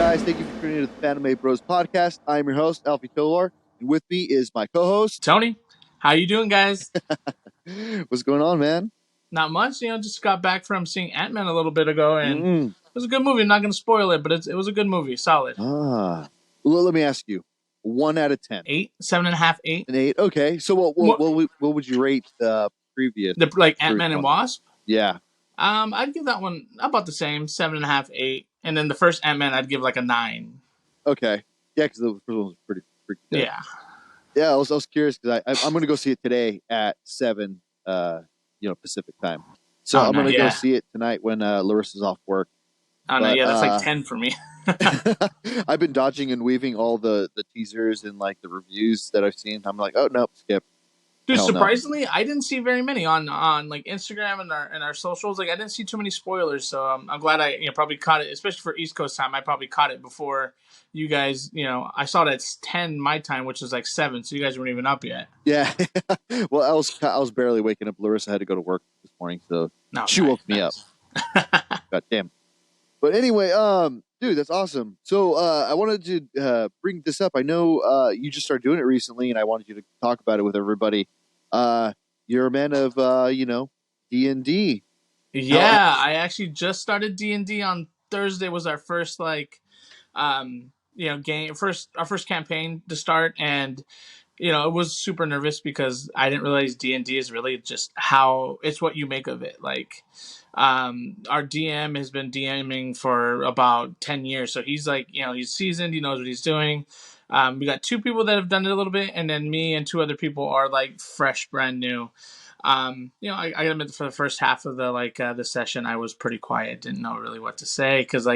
guys? Thank you for tuning in to the Phanime Bros Podcast. I am your host, Alfie and with me is my co-host, Tony. How you doing, guys? What's going on, man? Not much. Just got back from seeing Ant-Man a little bit ago, and Mm. it was a good movie. I'm not going to spoil it, but it was a good movie. Solid. Well, let me ask you, 1 out of 10. 8, 7.5, 8. An 8. Okay, so what would you rate the previous? Ant-Man and Wasp. Yeah. I'd give that one about the same, 7.5, 8, and then the first Ant-Man I'd give like a 9. Okay. Yeah, because the first one was pretty good. Yeah. Yeah, I was curious because I'm going to go see it today at 7, Pacific time. So I'm going to go see it tonight when Larissa's off work. Oh, no, yeah, that's like 10 for me. I've been dodging and weaving all the teasers and like the reviews that I've seen. I'm like, oh, no, skip. Dude, surprisingly, I didn't see very many on like Instagram and our socials. Like, I didn't see too many spoilers, so I'm glad I probably caught it, especially for East Coast time. I probably caught it before you guys. I saw it at 10 my time, which was like 7, so you guys weren't even up yet. Yeah, well, I was barely waking up. Larissa had to go to work this morning, so she woke me up. God damn. But anyway, dude, that's awesome. So I wanted to bring this up. I know you just started doing it recently, and I wanted you to talk about it with everybody. You're a man of, D&D. Yeah, I actually just started D&D on Thursday. Was our first game, our first campaign to start, and it was super nervous because I didn't realize D&D is really just how it's what you make of it. Like, our DM has been DMing for about 10 years. So he's like, he's seasoned, he knows what he's doing. We got 2 people that have done it a little bit, and then me and 2 other people are like fresh, brand new. I admit for the first half of the session, I was pretty quiet, didn't know really what to say because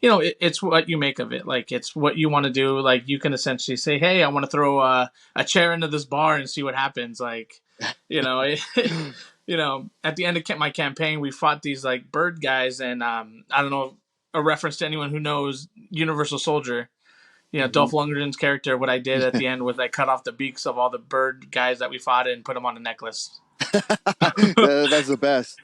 it's what you make of it. Like, it's what you want to do. Like, you can essentially say, hey, I want to throw a chair into this bar and see what happens. Like, at the end of my campaign, we fought these like bird guys, and I don't know, a reference to anyone who knows Universal Soldier. Dolph Lundgren's character, what I did at the end was I cut off the beaks of all the bird guys that we fought and put them on a necklace. That's the best.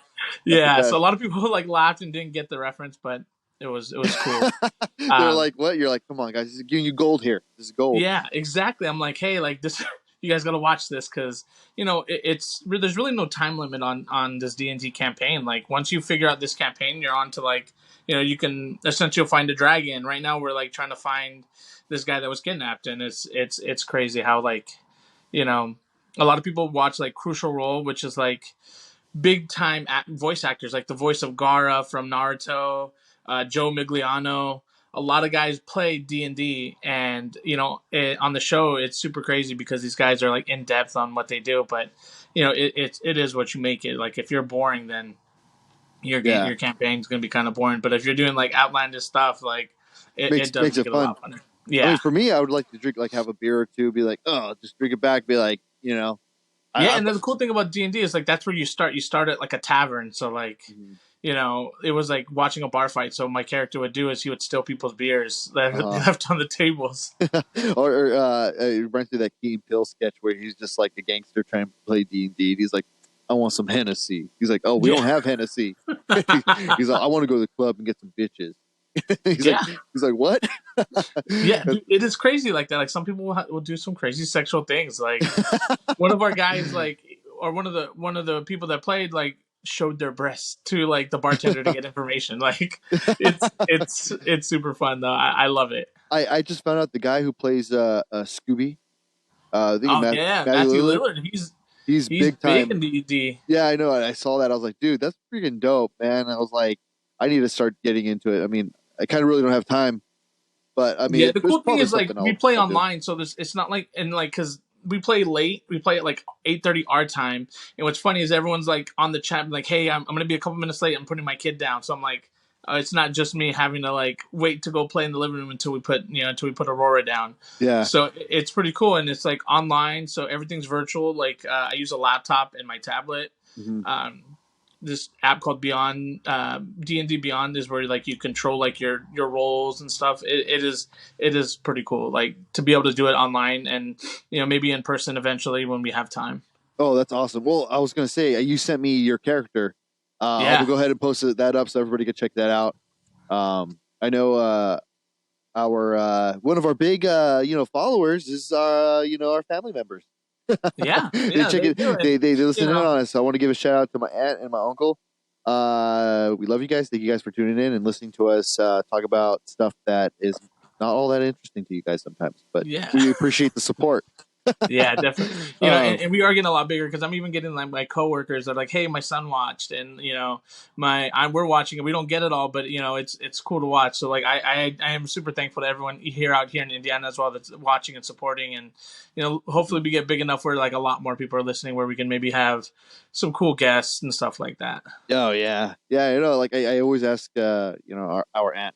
So a lot of people laughed and didn't get the reference, but it was cool. They're like, what? You're like, come on, guys, this is giving you gold here. This is gold. Yeah, exactly. I'm like, hey, like this, you guys got to watch this because there's really no time limit on this D&D campaign. Like, once you figure out this campaign, you're on to you can essentially find a dragon. Right now, we're trying to find this guy that was kidnapped, and it's crazy how a lot of people watch Crucial Role, which is big time voice actors, like the voice of Gaara from Naruto, Joe Migliano. A lot of guys play D&D, and on the show it's super crazy because these guys are in depth on what they do. But it is what you make it. Like, if you're boring, then your campaign's gonna be kind of boring. But if you're doing outlandish stuff, it does make it a lot funner. Yeah, I mean, for me, I would like to drink, have a beer or two, be like, oh, just drink it back, be like, and then the cool thing about D&D is that's where you start. You start at a tavern, so it was like watching a bar fight. So my character would do is he would steal people's beers that left on the tables. or it reminds me of that Key and Peele sketch where he's just like a gangster trying to play D&D. He's like, I want some Hennessy. He's like, oh, we don't have Hennessy. He's like, I want to go to the club and get some bitches. he's like, what? Yeah, dude, it is crazy like that. Like, some people will do some crazy sexual things. Like, one of our guys, or one of the people that played, showed their breasts to the bartender to get information. It's super fun though. I love it. I just found out the guy who plays Scooby. Matthew Lillard. He's big time in D&D. Yeah, I know. I saw that. I was like, dude, that's freaking dope, man. I was like, I need to start getting into it. I mean, I kind of really don't have time, but I mean, the cool thing is we play online, so it's not because we play late. We play at 8:30 our time, and what's funny is everyone's on the chat like, hey, I'm gonna be a couple minutes late. I'm putting my kid down, so I'm like, it's not just me having to wait to go play in the living room until we put Aurora down. Yeah. So it's pretty cool, and it's online, so everything's virtual. I use a laptop and my tablet. Mm-hmm. This app called Beyond, D&D Beyond, is where you control your roles and stuff. It is pretty cool. To be able to do it online and maybe in person eventually when we have time. Oh, that's awesome. Well, I was gonna say you sent me your character. I'll go ahead and post that up so everybody can check that out. I know our one of our big followers is our family members. Yeah, They check they it. do They listen in know. on us. So I want to give a shout out to my aunt and my uncle. We love you guys. Thank you guys for tuning in and listening to us talk about stuff that is not all that interesting to you guys sometimes, but Yeah. we appreciate the support. Yeah, definitely. And we are getting a lot bigger because I'm even getting like my coworkers that are like, "Hey, my son watched," and we're watching it. We don't get it all, but it's cool to watch. So like, I am super thankful to everyone out here in Indiana as well that's watching and supporting, and hopefully we get big enough where like a lot more people are listening, where we can maybe have some cool guests and stuff like that. Oh yeah, like I always ask, our aunt,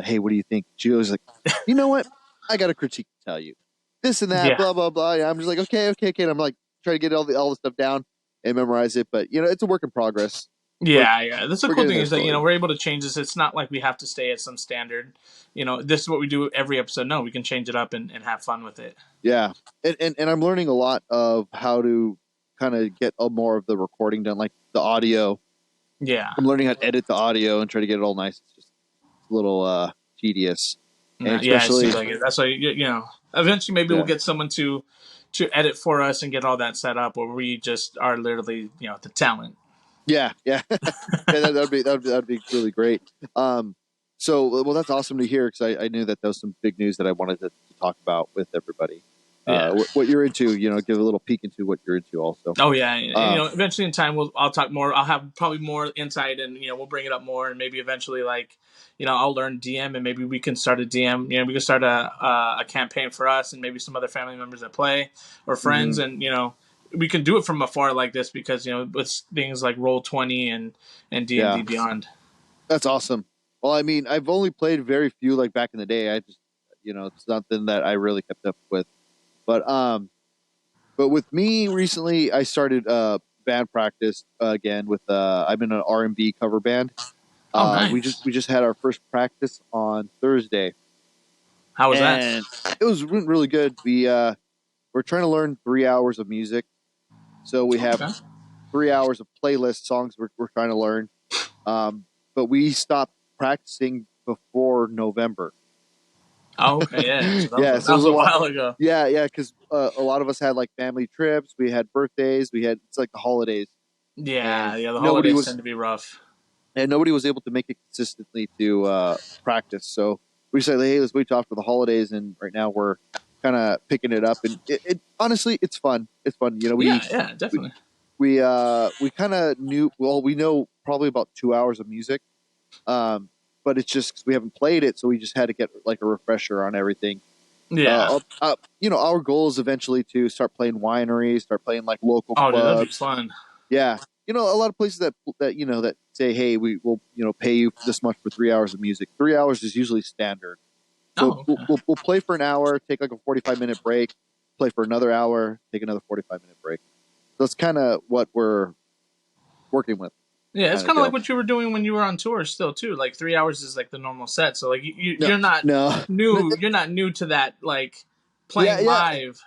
hey, what do you think? She was like, you know what? I got a critique to tell you. This and that, blah blah blah. Yeah, I'm just like, okay. And I'm like, try to get all the stuff down and memorize it, but it's a work in progress. Yeah. That's the cool thing is that we're able to change this. It's not like we have to stay at some standard. This is what we do every episode. No, we can change it up and have fun with it. Yeah, and I'm learning a lot of how to kind of get more of the recording done, like the audio. Yeah, I'm learning how to edit the audio and try to get it all nice. It's just a little tedious. And especially, it seems like it. That's why eventually maybe we'll get someone to edit for us and get all that set up, where we just are literally the talent. Yeah. that'd be really great. So that's awesome to hear, because I knew that was some big news that I wanted to talk about with everybody. What you're into, give a little peek into what you're into also. Oh yeah, eventually in time I'll talk more. I'll have probably more insight, and we'll bring it up more, and maybe eventually I'll learn DM, and maybe we can start a DM. We can start a campaign for us, and maybe some other family members that play or friends, and we can do it from afar like this because with things like Roll20 and D&D Beyond. That's awesome. Well, I mean, I've only played very few like back in the day. I just it's something that I really kept up with. But with me recently, I started band practice again with I'm in an R&B cover band. Nice. We just had our first practice on Thursday. How was that? It was really good. We're trying to learn 3 hours of music, so we have 3 hours of playlist songs we're trying to learn. But we stopped practicing before November. Oh, okay, yeah. So that was a while ago. Yeah, because a lot of us had like family trips. We had birthdays. It's like the holidays. Yeah, the holidays tend to be rough. And nobody was able to make it consistently to practice. So we said, hey, let's wait till after the holidays. And right now we're kind of picking it up. And it honestly, it's fun. It's fun. Yeah, definitely. We kind of knew. Well, we know probably about 2 hours of music. But it's just 'cause we haven't played it, so we just had to get like a refresher on everything. Yeah. Our goal is eventually to start playing wineries, start playing like local clubs. Dude, that'd be fun. Yeah. A lot of places that say, hey, we will pay you this much for 3 hours of music. 3 hours is usually standard. So we'll play for an hour, take like a 45-minute break, play for another hour, take another 45-minute break. So that's kind of what we're working with. Yeah, it's kind of like what you were doing when you were on tour still too. Like 3 hours is like the normal set. So like you're not new. You're not new to that, like playing live.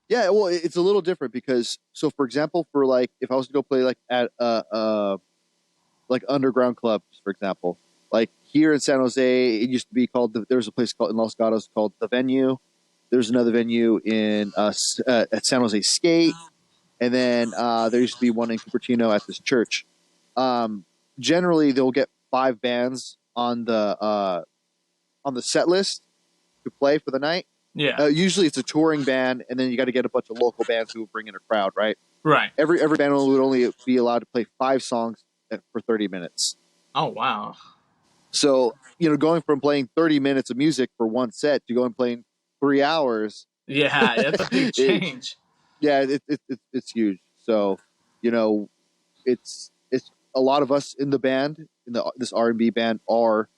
Yeah, well, it's a little different because, so for example, for like if I was to go play like at like underground clubs, for example, like here in San Jose, it used to be called. There's a place called in Los Gatos called The Venue. There's another venue in at San Jose Skate, and then there used to be one in Cupertino at this church. Generally, they'll get 5 bands on the set list to play for the night. Yeah. Usually it's a touring band, and then you got to get a bunch of local bands who will bring in a crowd, right? Right. Every band would only be allowed to play 5 songs for 30 minutes. Oh, wow. So, going from playing 30 minutes of music for one set to going playing 3 hours. Yeah, that's a big change. It's huge. So, it's a lot of us in the band, this R&B band, are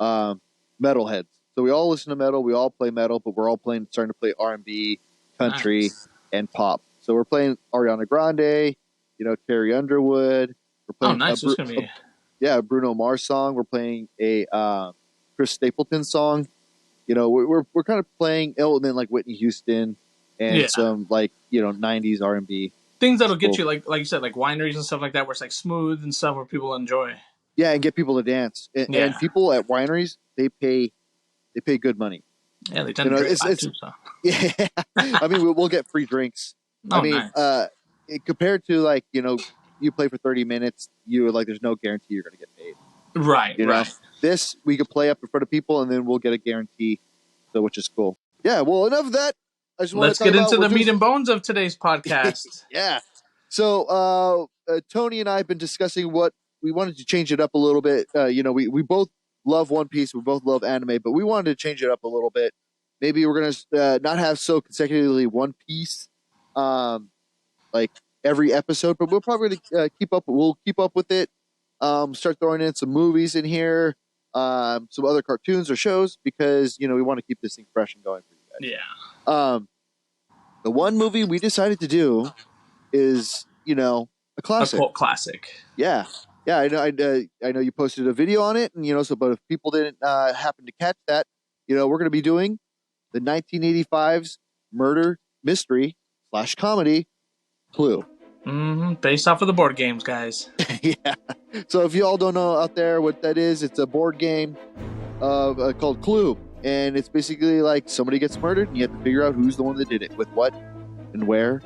metalheads. So we all listen to metal, we all play metal, but we're all starting to play R&B, country, and pop. So we're playing Ariana Grande, Carrie Underwood. We're playing a Bruno Mars song. We're playing a Chris Stapleton song. We're kind of playing and then like Whitney Houston and some like 90s R&B. Things that'll get you like you said, like wineries and stuff like that, where it's like smooth and stuff where people enjoy. Yeah, and get people to dance. And people at wineries, they pay good money. Yeah, they tend to drink a lot too. So. Yeah, I mean, we'll get free drinks. Oh, I mean, nice. Compared to like, you play for 30 minutes, there's no guarantee you're going to get paid. Right, right. This, we could play up in front of people and then we'll get a guarantee, which is cool. Yeah, well, enough of that. Let's get into the meat and bones of today's podcast. Yeah. So Tony and I have been discussing what we wanted to change it up a little bit. We both love One Piece. We both love anime, but we wanted to change it up a little bit. Maybe we're going to not have so consecutively One Piece like every episode, but we're probably going to keep up. We'll keep up with it. Start throwing in some movies in here, some other cartoons or shows because, we want to keep this thing fresh and going for you guys. Yeah. The one movie we decided to do is, a classic. A cult classic. Yeah. Yeah, I know you posted a video on it, and, but if people didn't happen to catch that, we're going to be doing the 1985's murder mystery / comedy, Clue. Based off of the board games, guys. Yeah. So if you all don't know out there what that is, it's a board game called Clue. And it's basically like somebody gets murdered and you have to figure out who's the one that did it, with what and where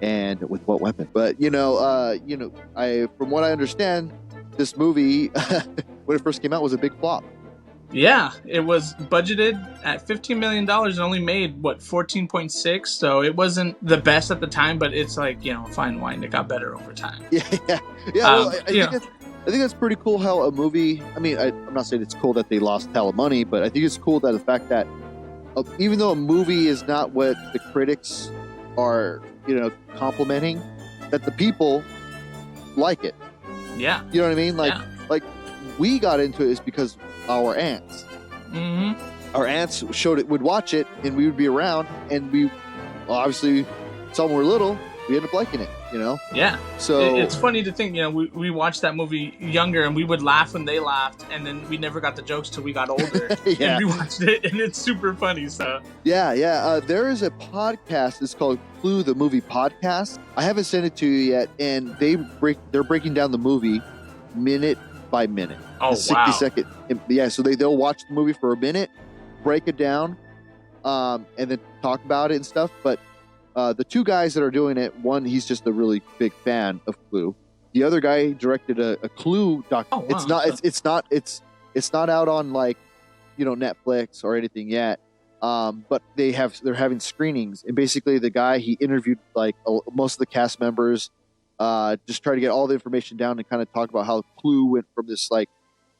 and with what weapon. But, from what I understand, this movie, when it first came out, was a big flop. Yeah, it was budgeted at $15 million and only made, 14.6. So it wasn't the best at the time, but it's like, fine wine. It got better over time. Yeah. Well, I think that's pretty cool how a movie, I'm not saying it's cool that they lost hella money, but I think it's cool that the fact that even though a movie is not what the critics are, complimenting, that the people like it. Yeah. You know what I mean? Like we got into it is because our aunts. Our aunts would watch it, and we would be around, and obviously, some were little, we ended up liking it, Yeah. So it's funny to think, we watched that movie younger, and we would laugh when they laughed, and then we never got the jokes till we got older. Yeah. And we watched it, and it's super funny. So yeah. There is a podcast. It's called Clue the Movie Podcast. I haven't sent it to you yet, and they're breaking down the movie minute by minute. Oh, 60 second. Yeah, so they'll watch the movie for a minute, break it down, and then talk about it and stuff. But the two guys that are doing it, one, he's just a really big fan of Clue. The other guy directed a Clue doc. Oh, wow. It's not out on Netflix or anything yet. But they're having screenings, and basically the guy, he interviewed most of the cast members, just try to get all the information down and kind of talk about how Clue went from this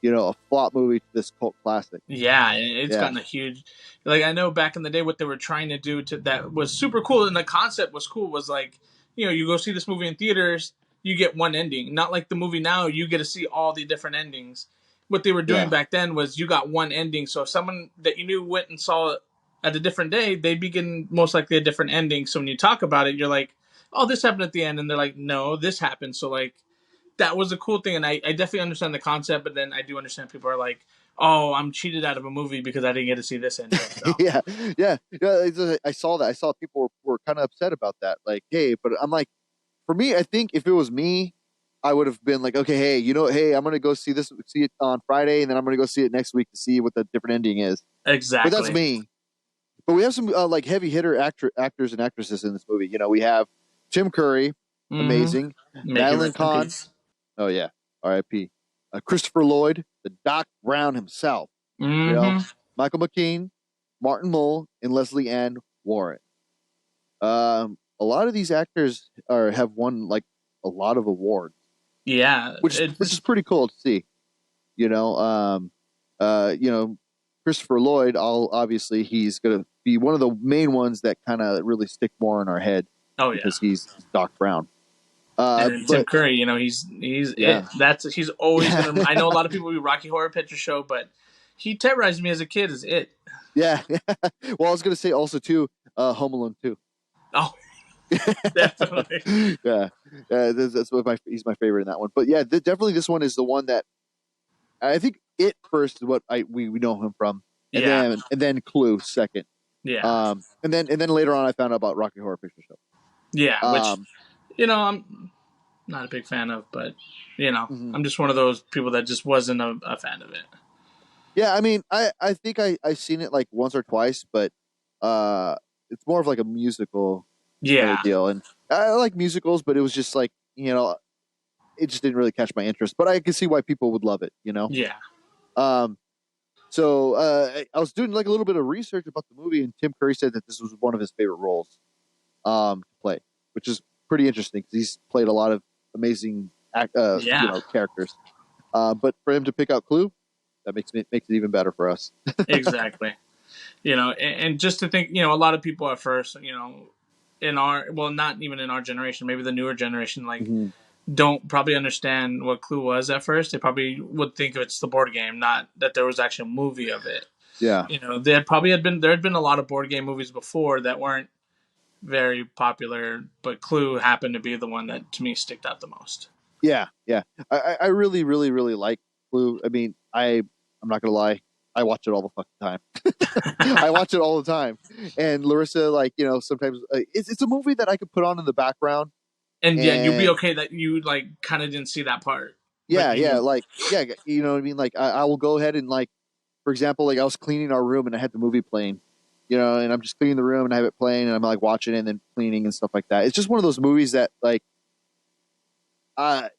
a flop movie to this cult classic. Yeah, it's gotten a huge. I know back in the day what they were trying to do that was super cool, and the concept was cool. Was you go see this movie in theaters, you get one ending. Not like the movie now, you get to see all the different endings. What they were doing back then was you got one ending. So if someone that you knew went and saw it at a different day, they'd be getting most likely a different ending. So when you talk about it, you're like, oh, this happened at the end. And they're like, no, this happened. So that was a cool thing. And I definitely understand the concept, but then I do understand people are like, oh, I'm cheated out of a movie because I didn't get to see this ending. So. Yeah. I saw that. I saw people were kind of upset about that. Like, hey, but I'm like, for me, I think if it was me, I would have been like, okay, hey, I'm going to go see it on Friday, and then I'm going to go see it next week to see what the different ending is. Exactly. But that's me. But we have some heavy hitter actors and actresses in this movie. We have Tim Curry, amazing. Madeline Kahn. Oh yeah, R.I.P. Christopher Lloyd, the Doc Brown himself. Michael McKean, Martin Mull, and Leslie Ann Warren. A lot of these actors have won a lot of awards. Yeah, which is pretty cool to see. Christopher Lloyd, obviously he's going to be one of the main ones that kind of really stick more in our head. Oh yeah, because he's Doc Brown. And Tim Curry, he's it. He's always gonna. I know a lot of people do Rocky Horror Picture Show, but he terrorized me as a kid. Is it? Yeah. Well, I was gonna say also too, Home Alone 2. Oh, definitely. Yeah. That's he's my favorite in that one. But yeah, definitely this one is the one that I think it first is what we know him from, and then Clue second. Yeah. And then later on I found out about Rocky Horror Picture Show. Yeah, which I'm not a big fan of, but I'm just one of those people that just wasn't a fan of it. Yeah, I mean, I think I've seen it like once or twice, but it's more of like a musical kind of Yeah. deal. And I like musicals, but it was just like, it just didn't really catch my interest. But I can see why people would love it, Yeah. Um, so I was doing like a little bit of research about the movie, and Tim Curry said that this was one of his favorite roles to play, which is pretty interesting because he's played a lot of amazing Yeah. characters. But for him to pick out Clue, that makes it even better for us. Exactly. And just to think, a lot of people at first, in our, well, not even in our generation, maybe the newer generation, like, Mm-hmm. don't probably understand what Clue was at first. They probably would think it's the board game, not that there was actually a movie of it. Yeah. There had been a lot of board game movies before that weren't very popular, but Clue happened to be the one that to me sticked out the most. Yeah, yeah. I really, really, really like Clue. I mean, I'm not gonna lie, I watch it all the fucking time. I watch it all the time. And Larissa, like, sometimes it's a movie that I could put on in the background. And yeah, you'd be And okay that you like kind of didn't see that part, but yeah, you yeah, knew. like, yeah, you know what I mean? Like, I will go ahead and, like, for example, like, I was cleaning our room and I had the movie playing, and I'm just cleaning the room and I have it playing and I'm like watching it and then cleaning and stuff like that. It's just one of those movies that, like,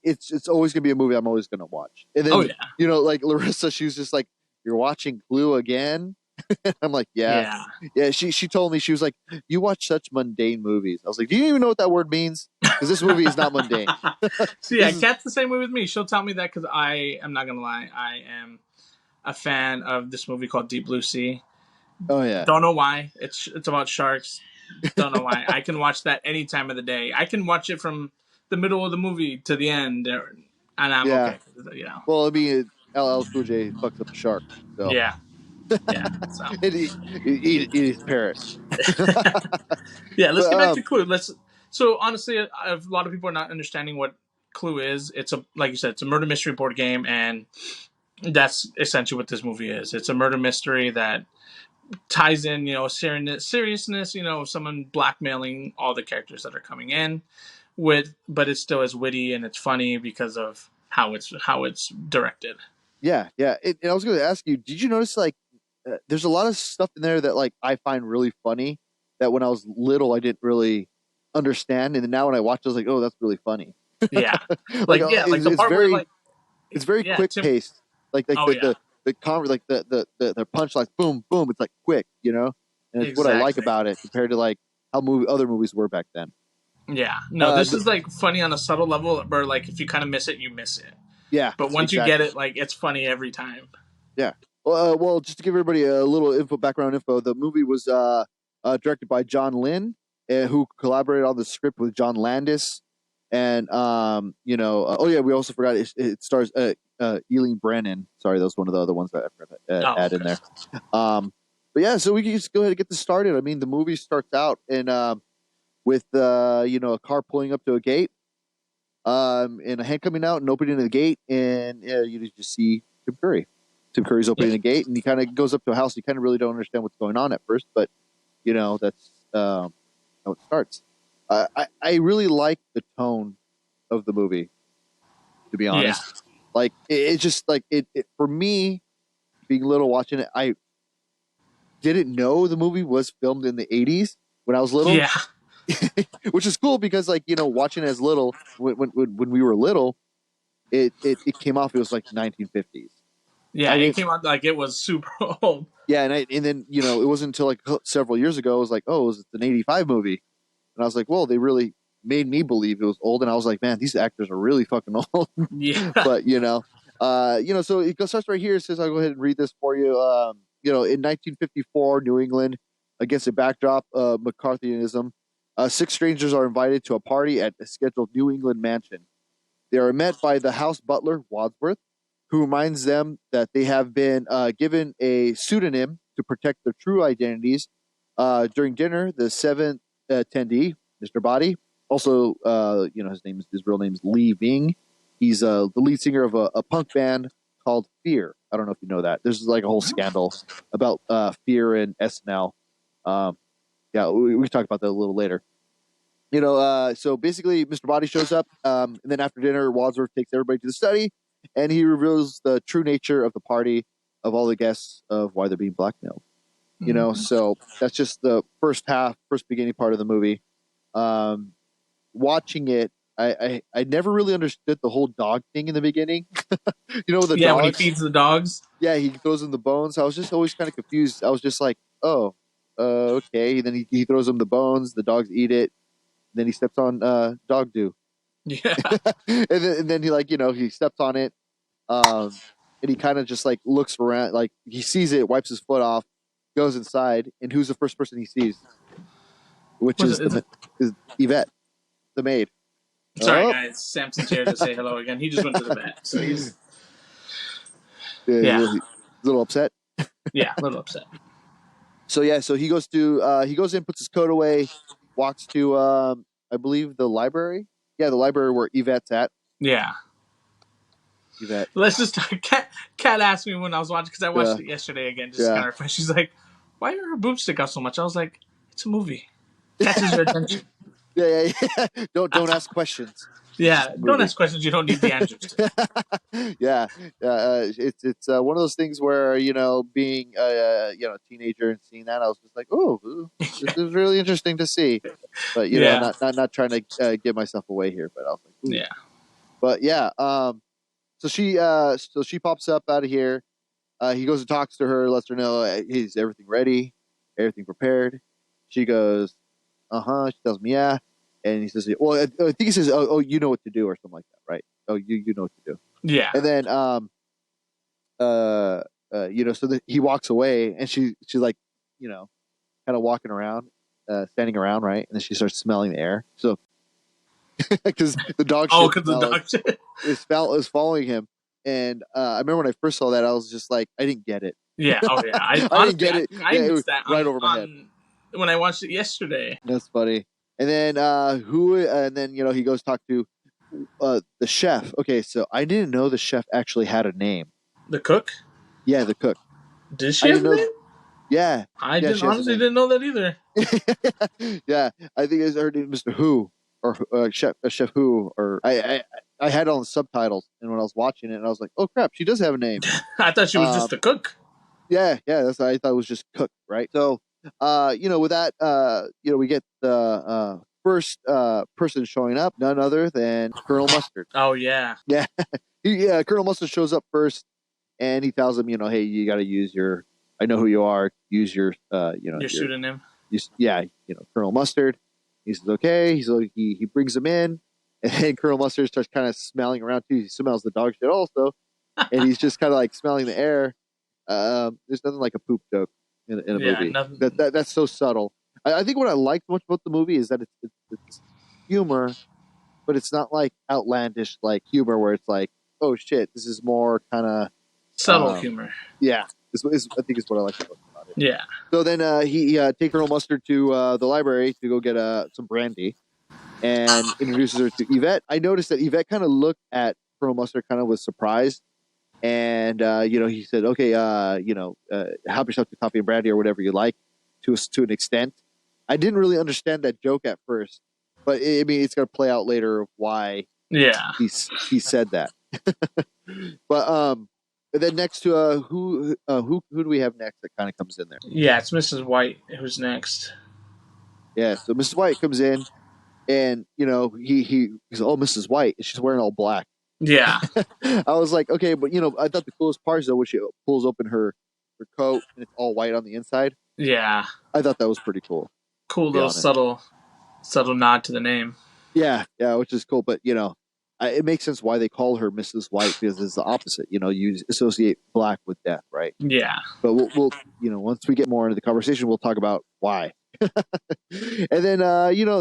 it's always gonna be a movie I'm always gonna watch. And Oh then, yeah, like Larissa, she was just like, "You're watching Clue again?" I'm like, "Yeah, yeah. yeah." She told me, she was like, "You watch such mundane movies." I was like, "Do you even know what that word means? Because this movie is not mundane." So This yeah, is Kat's the same way with me. She'll tell me that because I am not gonna lie, I am a fan of this movie called Deep Blue Sea. oh yeah, Don't know why. It's about sharks. Don't know why. I can watch that any time of the day. I can watch it from the middle of the movie to the end, and I'm yeah. okay. Well, I mean, LL Cool J fucks up a shark, so Yeah, yeah. So eat his parrot. yeah, let's But get back to Clue. So honestly, a lot of people are not understanding what Clue is. It's a, like you said, it's a murder mystery board game, and that's essentially what this movie is. It's a murder mystery that ties in, seriousness, someone blackmailing all the characters that are coming in but it's still as witty and it's funny because of how it's directed. yeah, yeah. And I was going to ask you, did you notice like there's a lot of stuff in there that like I find really funny that when I was little I didn't really understand, and then now when I watch it, I was like, oh, that's really funny. Yeah, Like like the it's part where very like it's very yeah, quick Tim. paced. Like Oh yeah, like the punchlines, boom, boom. It's like quick, and it's what I like exactly. about it compared to like how other movies were back then. Yeah, no, Uh, this the, is like funny on a subtle level where like if you kind of miss it, you miss it, yeah, but once you get exactly. it, like it's funny every time. Yeah. Well, just to give everybody a little background info, the movie was directed by John Lynn, who collaborated on the script with John Landis, and oh yeah, we also forgot it stars Eileen Brennan. Sorry, that was one of the other ones that I forgot to Oh add in okay. there. But yeah, so we can just go ahead and get this started. I mean, the movie starts out with a car pulling up to a gate, and a hand coming out and opening the gate, and you just see Tim Curry. Tim Curry's Yeah, opening the gate, and he kind of goes up to a house. You kind of really don't understand what's going on at first, but that's how it starts. I really like the tone of the movie, to be yeah, honest. Like it's just like it for me, being little watching it. I didn't know the movie was filmed in the '80s when I was little, yeah, which is cool because like watching it as little when we were little, it came off. It was like 1950s. yeah. I It didn't. came out like it was super old. Yeah, and then it wasn't until like several years ago. I was like, oh, it was an '85 movie, and I was like, well, they really made me believe it was old, and I was like, man, these actors are really fucking old. Yeah, But so it starts right here. It says, I'll go ahead and read this for you. In 1954, New England, against a backdrop of McCarthyism, six strangers are invited to a party at a scheduled New England mansion. They are met by the house butler, Wadsworth, who reminds them that they have been given a pseudonym to protect their true identities. During dinner, the seventh attendee, Mr. Body, also, his real name is Lee Ving. He's the lead singer of a punk band called Fear. I don't know if you know that. There's like a whole scandal about Fear and SNL. Um, yeah, we can talk about that a little later. So basically, Mr. Body shows up, and then after dinner, Wadsworth takes everybody to the study, and he reveals the true nature of the party. of all the guests of why they're being blackmailed. You know, so that's just the first beginning part of the movie. Watching it, I never really understood the whole dog thing in the beginning. You know, the dogs. When he feeds the dogs. Yeah, he throws them the bones. I was just always kind of confused. I was just like, oh, okay. And then he throws them the bones. The dogs eat it. And then he steps on dog do. Yeah. and then he he steps on it. And he kind of just like looks around, like he sees it, wipes his foot off, goes inside, and who's the first person he sees? Which is Yvette, the maid. Sorry, guys. Samson's here to say hello again. He just went to the vet, so he's a little upset. Yeah, a little upset. So he goes in, puts his coat away, walks to I believe the library. Yeah, the library where Yvette's at. Yeah. Yvette. Let's just talk. Kat asked me when I was watching, because I watched it yesterday again, just kind of refresh. She's like, "Why are her boobs stick out so much?" I was like, "It's a movie. Catches your attention." Yeah. Don't ask questions. Yeah, don't ask questions you don't need the answers to. It's one of those things where being a teenager and seeing that, I was just like, oh, this is really interesting to see, but not trying to give myself away here, but I was like, ooh. Yeah, but yeah, so she pops up out of here. He goes and talks to her, lets her know, is everything ready, everything prepared. She goes, she tells me, yeah. And he says, well, I think he says, oh, you know what to do, or something like that, right? Oh, you know what to do. Yeah. And then, so he walks away, and she's like, kind of walking around, standing around, right? And then she starts smelling the air. So, because the dog is following him. And I remember when I first saw that, I was just like, I didn't get it. Yeah. Oh, yeah. I didn't get it. I missed that right over my head when I watched it yesterday. That's funny. And then he goes talk to the chef. Okay, so I didn't know the chef actually had a name. The cook? Yeah, the cook. Did she have a name? Yeah. I honestly didn't know that either. Yeah, I think it's her name, Mr. Who, or Chef Who, or I had it on the subtitles, and when I was watching it, I was like, oh crap, she does have a name. I thought she was just a cook. Yeah, that's what I thought it was just cook, right? So, with that, we get the first person showing up, none other than Colonel Mustard. Oh yeah, yeah. Colonel Mustard shows up first, and he tells him, hey, you got to use your, I know who you are, use your, your pseudonym. Colonel Mustard. He says okay. He brings him in, and then Colonel Mustard starts kind of smelling around too. He smells the dog shit also, and he's just kind of like smelling the air. There's nothing like a poop joke in a movie. That's so subtle. I think what I liked most about the movie is that it's humor, but it's not like outlandish like humor where it's like, oh shit, this is more kind of subtle humor. Yeah, I think it's what I like about it. Yeah. So then he takes Colonel Mustard to the library to go get some brandy, and introduces her to Yvette. I noticed that Yvette kind of looked at Colonel Mustard kind of with surprise. And, he said, okay, help yourself to coffee and brandy or whatever you like to an extent. I didn't really understand that joke at first, but it's going to play out later of why he said that. But and then next to who do we have next that kind of comes in there? Yeah, it's Mrs. White who's next. Yeah, so Mrs. White comes in, and he's oh, Mrs. White, and she's wearing all black. Yeah. I was like, okay, but I thought the coolest part is though when she pulls open her coat and it's all white on the inside. Yeah. I thought that was pretty cool. Cool little subtle nod to the name. Yeah, which is cool. But it makes sense why they call her Mrs. White, because it's the opposite. You associate black with death, right? Yeah. But we'll once we get more into the conversation, we'll talk about why. And then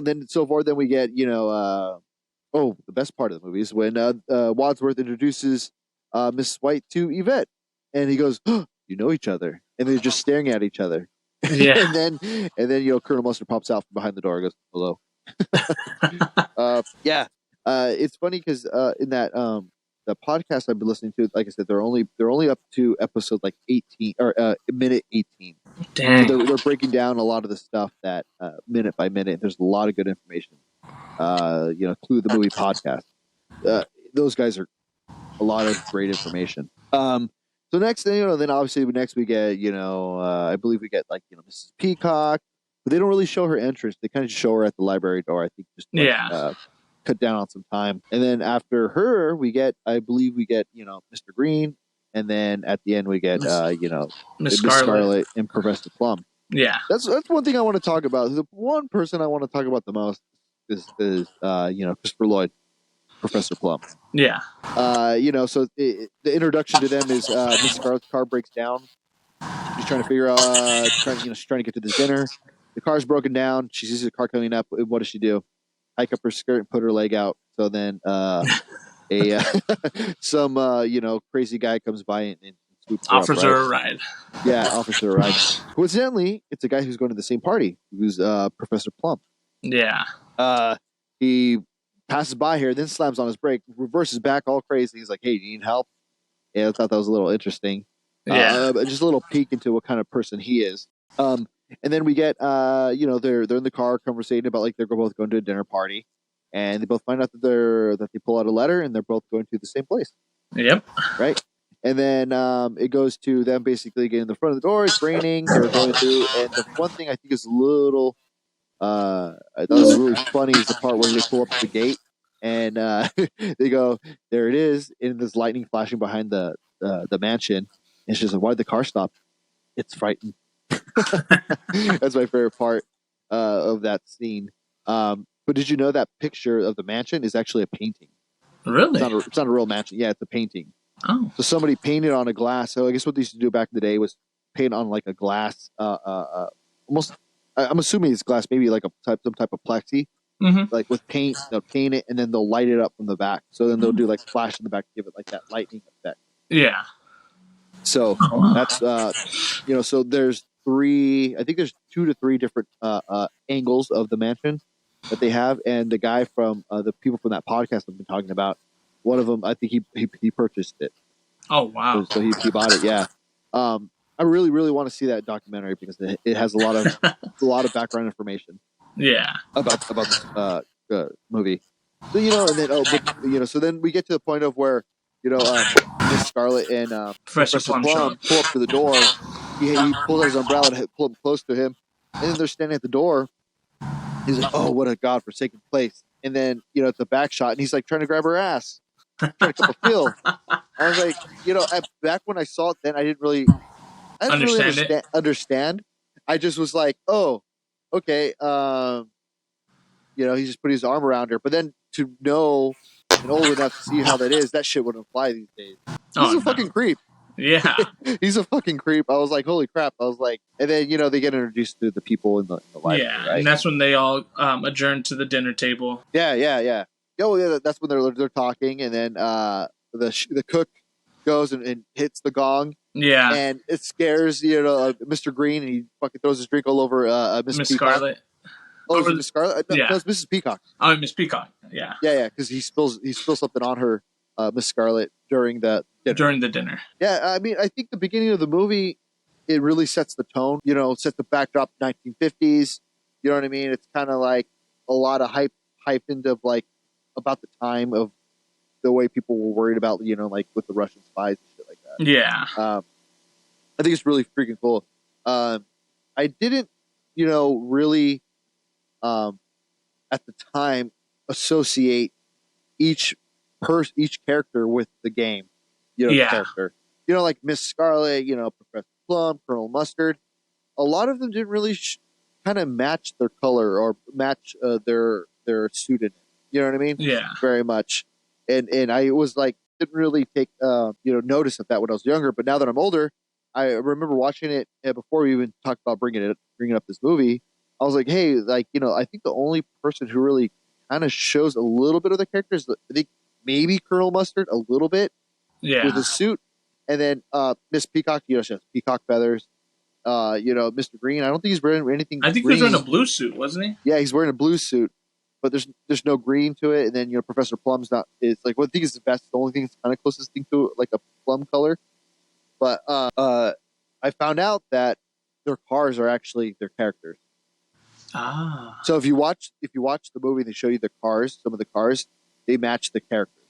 then so far, then we get the best part of the movie is when Wadsworth introduces Mrs. White to Yvette, and he goes, oh, you know each other, and they're just staring at each other. Yeah. and then Colonel Mustard pops out from behind the door and goes, hello. It's funny because in that the podcast I've been listening to, like I said, they're only up to episode like 18 or minute 18. Dang. So they're breaking down a lot of the stuff that minute by minute. There's a lot of good information. Clue the Movie Podcast. Those guys are a lot of great information. So So next thing, then obviously next we get, I believe we get like, Mrs. Peacock, but they don't really show her entrance. They kind of just show her at the library door, I think, just to, cut down on some time. And then after her, I believe we get, Mr. Green. And then at the end we get, Miss Scarlet and Professor Plum. Yeah. That's one thing I want to talk about. The one person I want to talk about the most is Christopher Lloyd, Professor Plum. Yeah. So the introduction to them is Miss Scarlet's car breaks down. She's trying to figure out, she's trying to get to this dinner. The car's broken down. She sees the car coming up. What does she do? Hike up her skirt and put her leg out. So then some crazy guy comes by and swoops her offers up, right? her a ride. Yeah, offers her a ride. Coincidentally, it's a guy who's going to the same party, who's Professor Plum. Yeah. He passes by here, then slams on his brake, reverses back all crazy. He's like, "Hey, do you need help?" Yeah, I thought that was a little interesting. Yeah. Just a little peek into what kind of person he is. And then we get, they're in the car conversating about like they're both going to a dinner party, and they both find out that they pull out a letter and they're both going to the same place. Yep. Right. And then it goes to them basically getting in the front of the door. It's raining. They're going through, and the one thing I think is a little, I thought was really funny is the part where they pull up to the gate and they go, "There it is!" And there's lightning flashing behind the mansion. And she's like, "Why'd the car stop?" It's frightened. That's my favorite part of that scene. But did you know that picture of the mansion is actually a painting? Really? It's not a real mansion. Yeah, it's a painting. Oh. So somebody painted on a glass. So I guess what they used to do back in the day was paint on like a glass, almost. I'm assuming it's glass, maybe like some type of plexi, like with paint. They'll paint it and then they'll light it up from the back. So then they'll do like flash in the back to give it like that lightning effect. Yeah. So that's so there's I think there's 2 to 3 different angles of the mansion that they have, and the guy from the people from that podcast I've been talking about, one of them, I think he purchased it. Oh wow! So he bought it. Yeah. I really really want to see that documentary because it has a lot of background information. Yeah. About this movie. So and then so then we get to the point of where Miss Scarlet and Professor Plum pull up to the door. He pulls out his umbrella to pull him close to him, and then they're standing at the door. He's like, "Oh, what a godforsaken place!" And then it's a back shot, and he's like trying to grab her ass, trying to cup a feel. I was like, back when I saw it, then I didn't really understand. I just was like, "Oh, okay." He just put his arm around her, but then to know and old enough to see how that is, that shit wouldn't fly these days. He's a fucking creep. Yeah. He's a fucking creep. I was like, holy crap. I was like, and then, they get introduced to the people in the library. Yeah. Right? And that's when they all adjourn to the dinner table. Yeah. Oh, yeah. That's when they're talking. And then the cook goes and hits the gong. Yeah. And it scares, Mr. Green, and he fucking throws his drink all over Miss Scarlet. Oh, is it Miss Scarlet? No, it's Mrs. Peacock. Oh, Miss Peacock. Yeah. Yeah, because he spills something on her, Miss Scarlet, during the dinner. Yeah, I mean, I think the beginning of the movie, it really sets the tone. Sets the backdrop, 1950s. You know what I mean? It's kind of like a lot of hype into like about the time of the way people were worried about, like with the Russian spies and shit like that. Yeah. I think it's really freaking cool. I didn't, really. At the time, associate each character with the game, character, like Miss Scarlet, Professor Plum, Colonel Mustard. A lot of them didn't really kind of match their color or match their pseudonym. You know what I mean? Yeah, very much. And I was like, didn't really take notice of that when I was younger. But now that I'm older, I remember watching it before we even talked about bringing up this movie. I was like, hey, like, I think the only person who really kind of shows a little bit of the characters, I think maybe Colonel Mustard a little bit with his suit. And then Miss Peacock, she has peacock feathers. Mr. Green, I don't think he's wearing anything. I think he was wearing a blue suit, wasn't he? Yeah, he's wearing a blue suit, but there's no green to it. And then, Professor Plum's it's like, what I think is the best, the only thing that's kind of closest thing to like a plum color. But I found out that their cars are actually their characters. Ah. So if you watch the movie, they show you the cars. Some of the cars, they match the characters.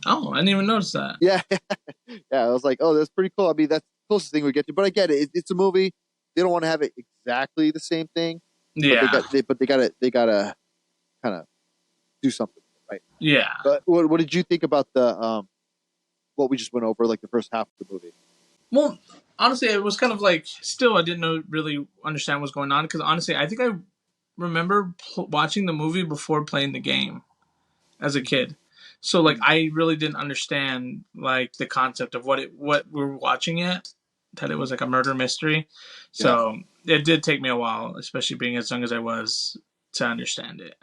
Oh, I didn't even notice that. Yeah, yeah. I was like, oh, that's pretty cool. I mean, that's the closest thing we get to. But I get it. It's a movie. They don't want to have it exactly the same thing. But Yeah. they gotta kind of do something, right? Yeah. But what did you think about the what we just went over, like the first half of the movie? Well, honestly, it was kind of like still I didn't really understand what's going on because honestly, I think I remember watching the movie before playing the game as a kid. So like I really didn't understand like the concept of what we were watching yet, that it was like a murder mystery. So it did take me a while, especially being as young as I was, to understand it.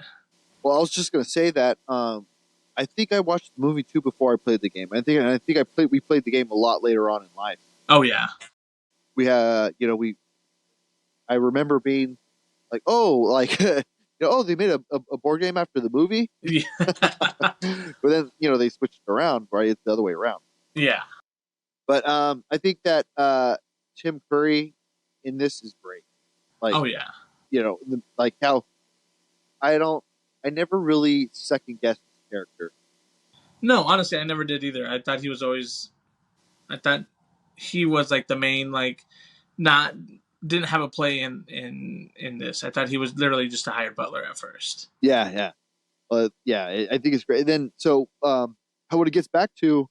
Well, I was just gonna say that I think I watched the movie too before I played the game. I think we played the game a lot later on in life. Oh yeah. We had I remember being like, oh, like oh, they made a board game after the movie. Yeah. But then they switched it around, right? It's the other way around. Yeah. But I think that Tim Curry in this is great. Like, oh yeah. Like how I never really second guessed his character. No, honestly, I never did either. I thought he was like the main, like, not didn't have a play in this. I thought he was literally just a hired butler at first. Yeah. I think it's great. And then how what it gets back to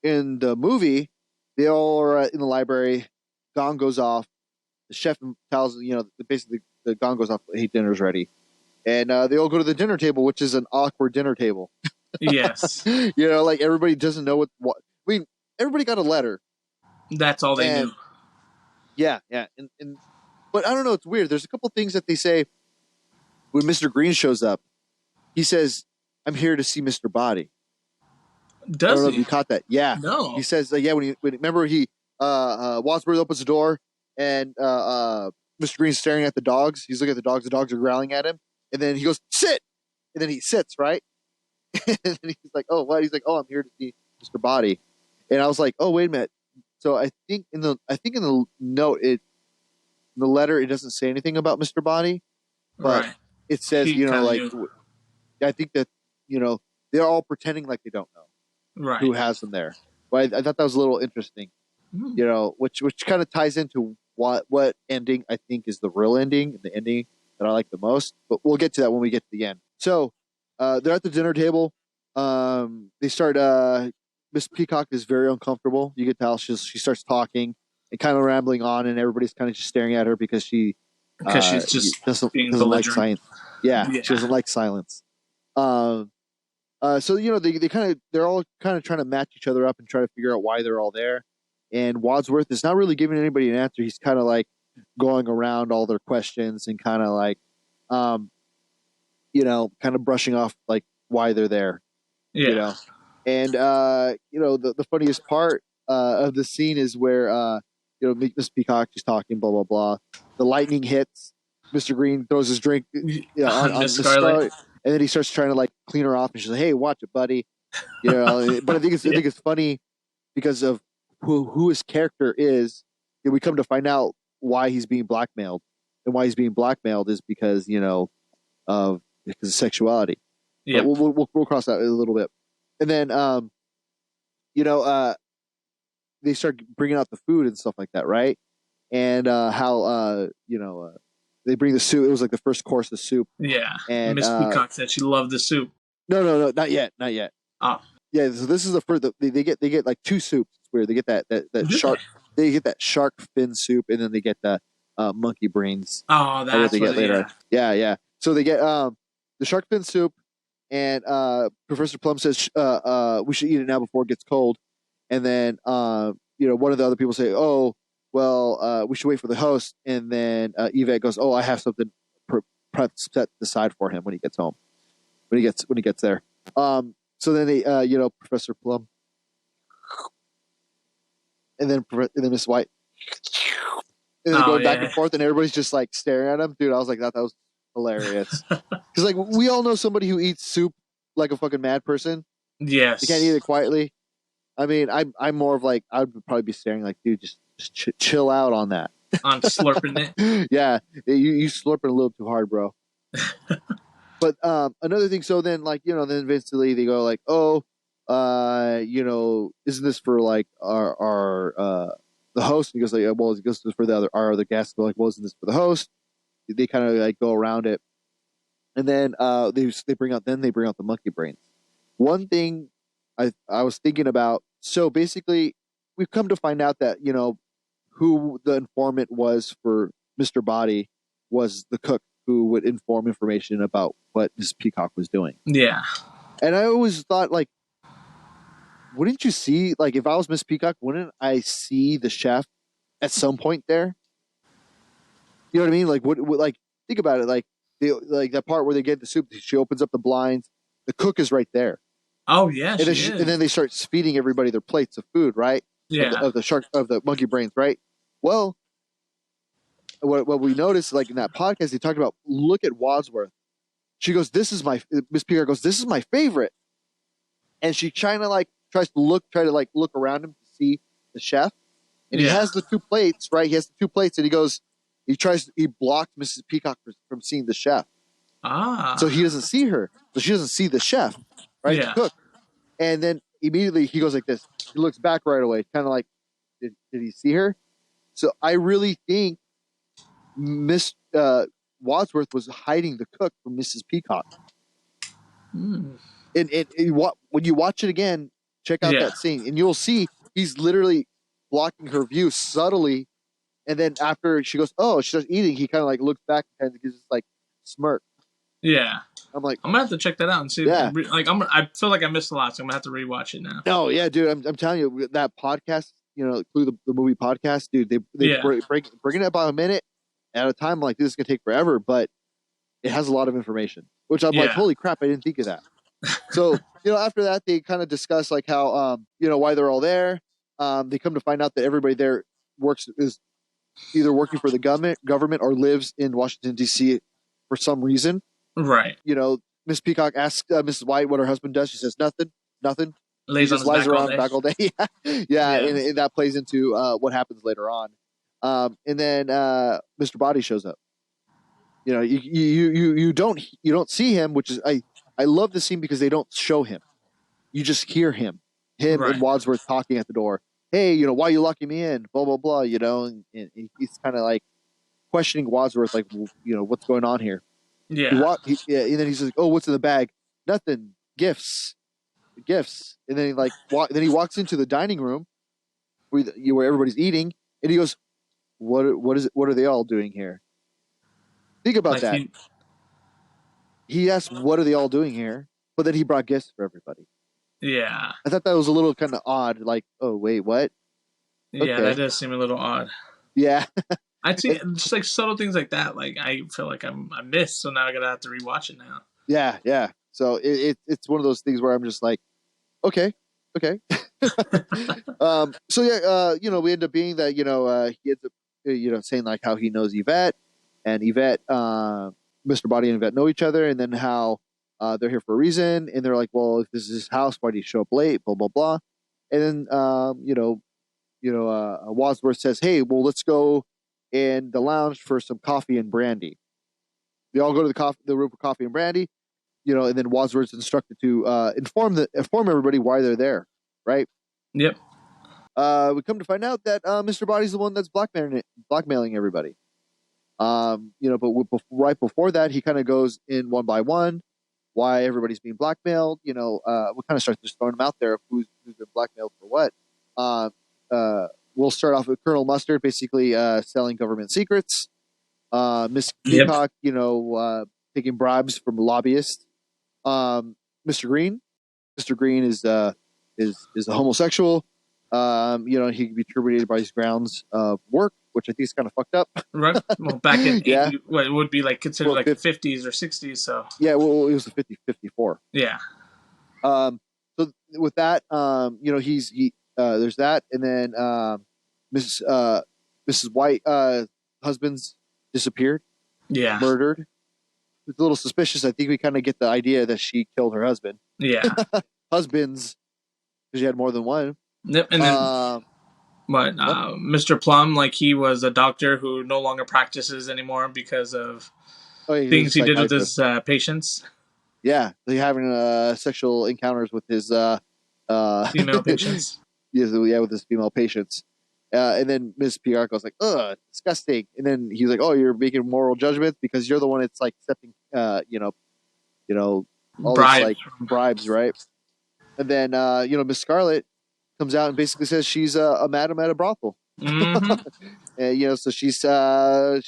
in the movie, they all are in the library. Gong goes off. The chef tells basically the gong goes off. Hey, dinner's ready, and they all go to the dinner table, which is an awkward dinner table. Yes. Like everybody doesn't know what. I mean, everybody got a letter. That's all they knew. Yeah, and but I don't know. It's weird. There's a couple things that they say when Mr. Green shows up. He says, "I'm here to see Mr. Body." Does I don't know if you caught that. Yeah, no. He says, when remember he Wadsworth opens the door and Mr. Green's staring at the dogs. He's looking at the dogs. The dogs are growling at him, and then he goes, "Sit," and then he sits right. And then he's like, "Oh, what?" He's like, "Oh, I'm here to see Mr. Body," and I was like, "Oh, wait a minute." So I think in the note in the letter it doesn't say anything about Mr. Body, but it says I think that they're all pretending like they don't know who has them there. But I thought that was a little interesting, which kind of ties into what ending I think is the real ending, the ending that I like the most. But we'll get to that when we get to the end. So they're at the dinner table. They start. Miss Peacock is very uncomfortable. You can tell she starts talking and kind of rambling on, and everybody's kind of just staring at her because she's just doesn't like science. Yeah, she doesn't like silence. So they're all kind of trying to match each other up and try to figure out why they're all there. And Wadsworth is not really giving anybody an answer. He's kind of like going around all their questions and kind of like, kind of brushing off like why they're there. Yeah. And the funniest part of the scene is where Miss Peacock is talking, blah blah blah. The lightning hits. Mr. Green throws his drink on Miss Scarlet. And then he starts trying to like clean her off, and she's like, "Hey, watch it, buddy." But I think it's funny because of who his character is. And we come to find out why he's being blackmailed, and why he's being blackmailed is because of sexuality. Yeah, we'll cross that a little bit, and then they start bringing out the food and stuff like that, right? And how they bring the soup. It was like the first course of soup. Yeah. And Miss Peacock said she loved the soup. No, not yet. Oh. Yeah, so this is the first. They get like two soups. It's weird. They get that shark. They get that shark fin soup, and then they get the monkey brains. Oh, that's what they get later. Yeah. So they get the shark fin soup, and Professor Plum says we should eat it now before it gets cold. And then one of the other people say, "Oh, well, we should wait for the host." And then Yvette goes, "Oh, I have something set aside for him when he gets home, when he gets there." So then they, Professor Plum, and then Miss White, and they're going back and forth, and everybody's just like staring at him. Dude, I was like, that was hilarious. Because like we all know somebody who eats soup like a fucking mad person. Yes, you can't eat it quietly. I mean, I'm more of like I would probably be staring like, dude, just chill out on that. On slurping it. Yeah, you slurping a little too hard, bro. But another thing, so then like then eventually they go like, oh, isn't this for like our the host? And he goes like, well, it goes for our other guests. They're like, well, isn't this for the host? They kind of like go around it, and then they bring out the monkey brains. One thing I was thinking about. So basically, we've come to find out that who the informant was for Mr. Body was the cook who would inform information about what Miss Peacock was doing. Yeah. And I always thought, like, wouldn't you see, like, if I was Miss Peacock, wouldn't I see the chef at some point there? You know what I mean? Like, like, think about it. Like, that part where they get the soup, she opens up the blinds, the cook is right there. Oh yeah, and then they start feeding everybody their plates of food, right? Yeah. Of the monkey brains, right? Well, what we noticed, like in that podcast, they talked about, look at Wadsworth. She goes, Miss Peacock goes, this is my favorite. And she tries to look around him to see the chef. And he has the two plates, right? He has the two plates, and he blocked Mrs. Peacock from seeing the chef. So he doesn't see her. So she doesn't see the chef, right? Yeah. The cook. And then immediately he goes like this. He looks back right away, kind of like, did he see her? So I really think Miss Wadsworth was hiding the cook from Mrs. Peacock. And when you watch it again, check out that scene, and you'll see he's literally blocking her view subtly. And then after she goes, oh, she starts eating, he kind of like looks back and kind of gives this like smirk. Yeah. I'm like, I'm gonna have to check that out and see. Yeah. I feel like I missed a lot, so I'm gonna have to rewatch it now. No, yeah, dude, I'm telling you, that podcast, through the movie podcast, dude, they bring it about a minute at a time. I'm like, this is gonna take forever, but it has a lot of information, which I'm like, holy crap, I didn't think of that. So, after that, they kind of discuss like how, why they're all there. They come to find out that everybody there is either working for the government or lives in Washington, D.C. for some reason. Right. Miss Peacock asks Mrs. White what her husband does. She says nothing. Lies around back all day. yeah. And that plays into what happens later on. And then Mr. Body shows up. You don't see him, which is I love the scene because they don't show him. You just hear him and Wadsworth talking at the door. Hey, why are you locking me in? Blah blah blah. And he's kind of like questioning Wadsworth, like, what's going on here. Yeah. And then he's like, oh, what's in the bag? Nothing. Gifts. And then he walks into the dining room where everybody's eating, and he goes, what are they all doing here? Think about that. He asked, what are they all doing here? But then he brought gifts for everybody. Yeah. I thought that was a little kind of odd. Like, oh, wait, what? Yeah, that does seem a little odd. Yeah. I see just like subtle things like that. Like I feel like I missed, so now I gotta have to rewatch it now. Yeah. So it's one of those things where I'm just like, okay. So yeah, we end up being that he ends up saying like how he knows Yvette, and Yvette, Mr. Body and Yvette know each other, and then how they're here for a reason, and they're like, well, if this is his house, why do you show up late? Blah blah blah, and then Wadsworth says, hey, well, let's go in the lounge for some coffee and brandy. They all go to the room for coffee and brandy, and then Wadsworth's instructed to inform everybody why they're there, right? Yep. We come to find out that Mr. Body's the one that's blackmailing everybody. But right before that, he kind of goes in one by one why everybody's being blackmailed. We kind of start just throwing them out there of who's been blackmailed for what. We'll start off with Colonel Mustard, basically selling government secrets. Miss Peacock, taking bribes from lobbyists. Mr. Green is a homosexual. He can be terminated by his grounds of work, which I think is kind of fucked up. Right. Well, back in it would be like considered like the 50s or 60s. So yeah, well, it was the 54. Yeah. So with that, he's there's that, and then Mrs. White husband's disappeared. Yeah. Murdered. It's a little suspicious. I think we kind of get the idea that she killed her husband. Yeah. Husbands, because she had more than one. Yep. And then, Mr. Plum, like he was a doctor who no longer practices anymore because of things he did with his patients. Yeah, they having sexual encounters with his Female patients. Yeah, with his female patients. And then Ms. Piarco was like, ugh, disgusting. And then he's like, oh, you're making moral judgments because you're the one that's like accepting, all Bribes. these like bribes, right? And then, Miss Scarlet comes out and basically says she's a madam at a brothel. Mm-hmm. And, so she says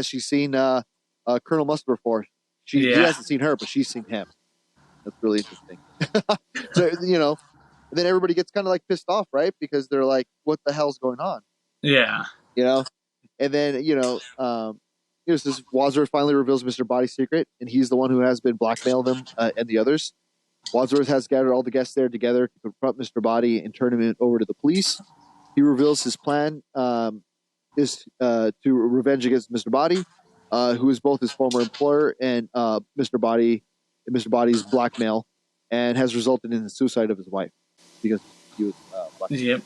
she's seen Colonel Mustard before. He hasn't seen her, but she's seen him. That's really interesting. So, and then everybody gets kind of like pissed off, right? Because they're like, what the hell's going on? Yeah. And then, this Wadsworth finally reveals Mr. Body's secret, and he's the one who has been blackmailing them and the others. Wadsworth has gathered all the guests there together to confront Mr. Body and turn him over to the police. He reveals his plan is to revenge against Mr. Body, who is both his former employer and Mr. Body's blackmail, and has resulted in the suicide of his wife because he was blackmailed. Yep.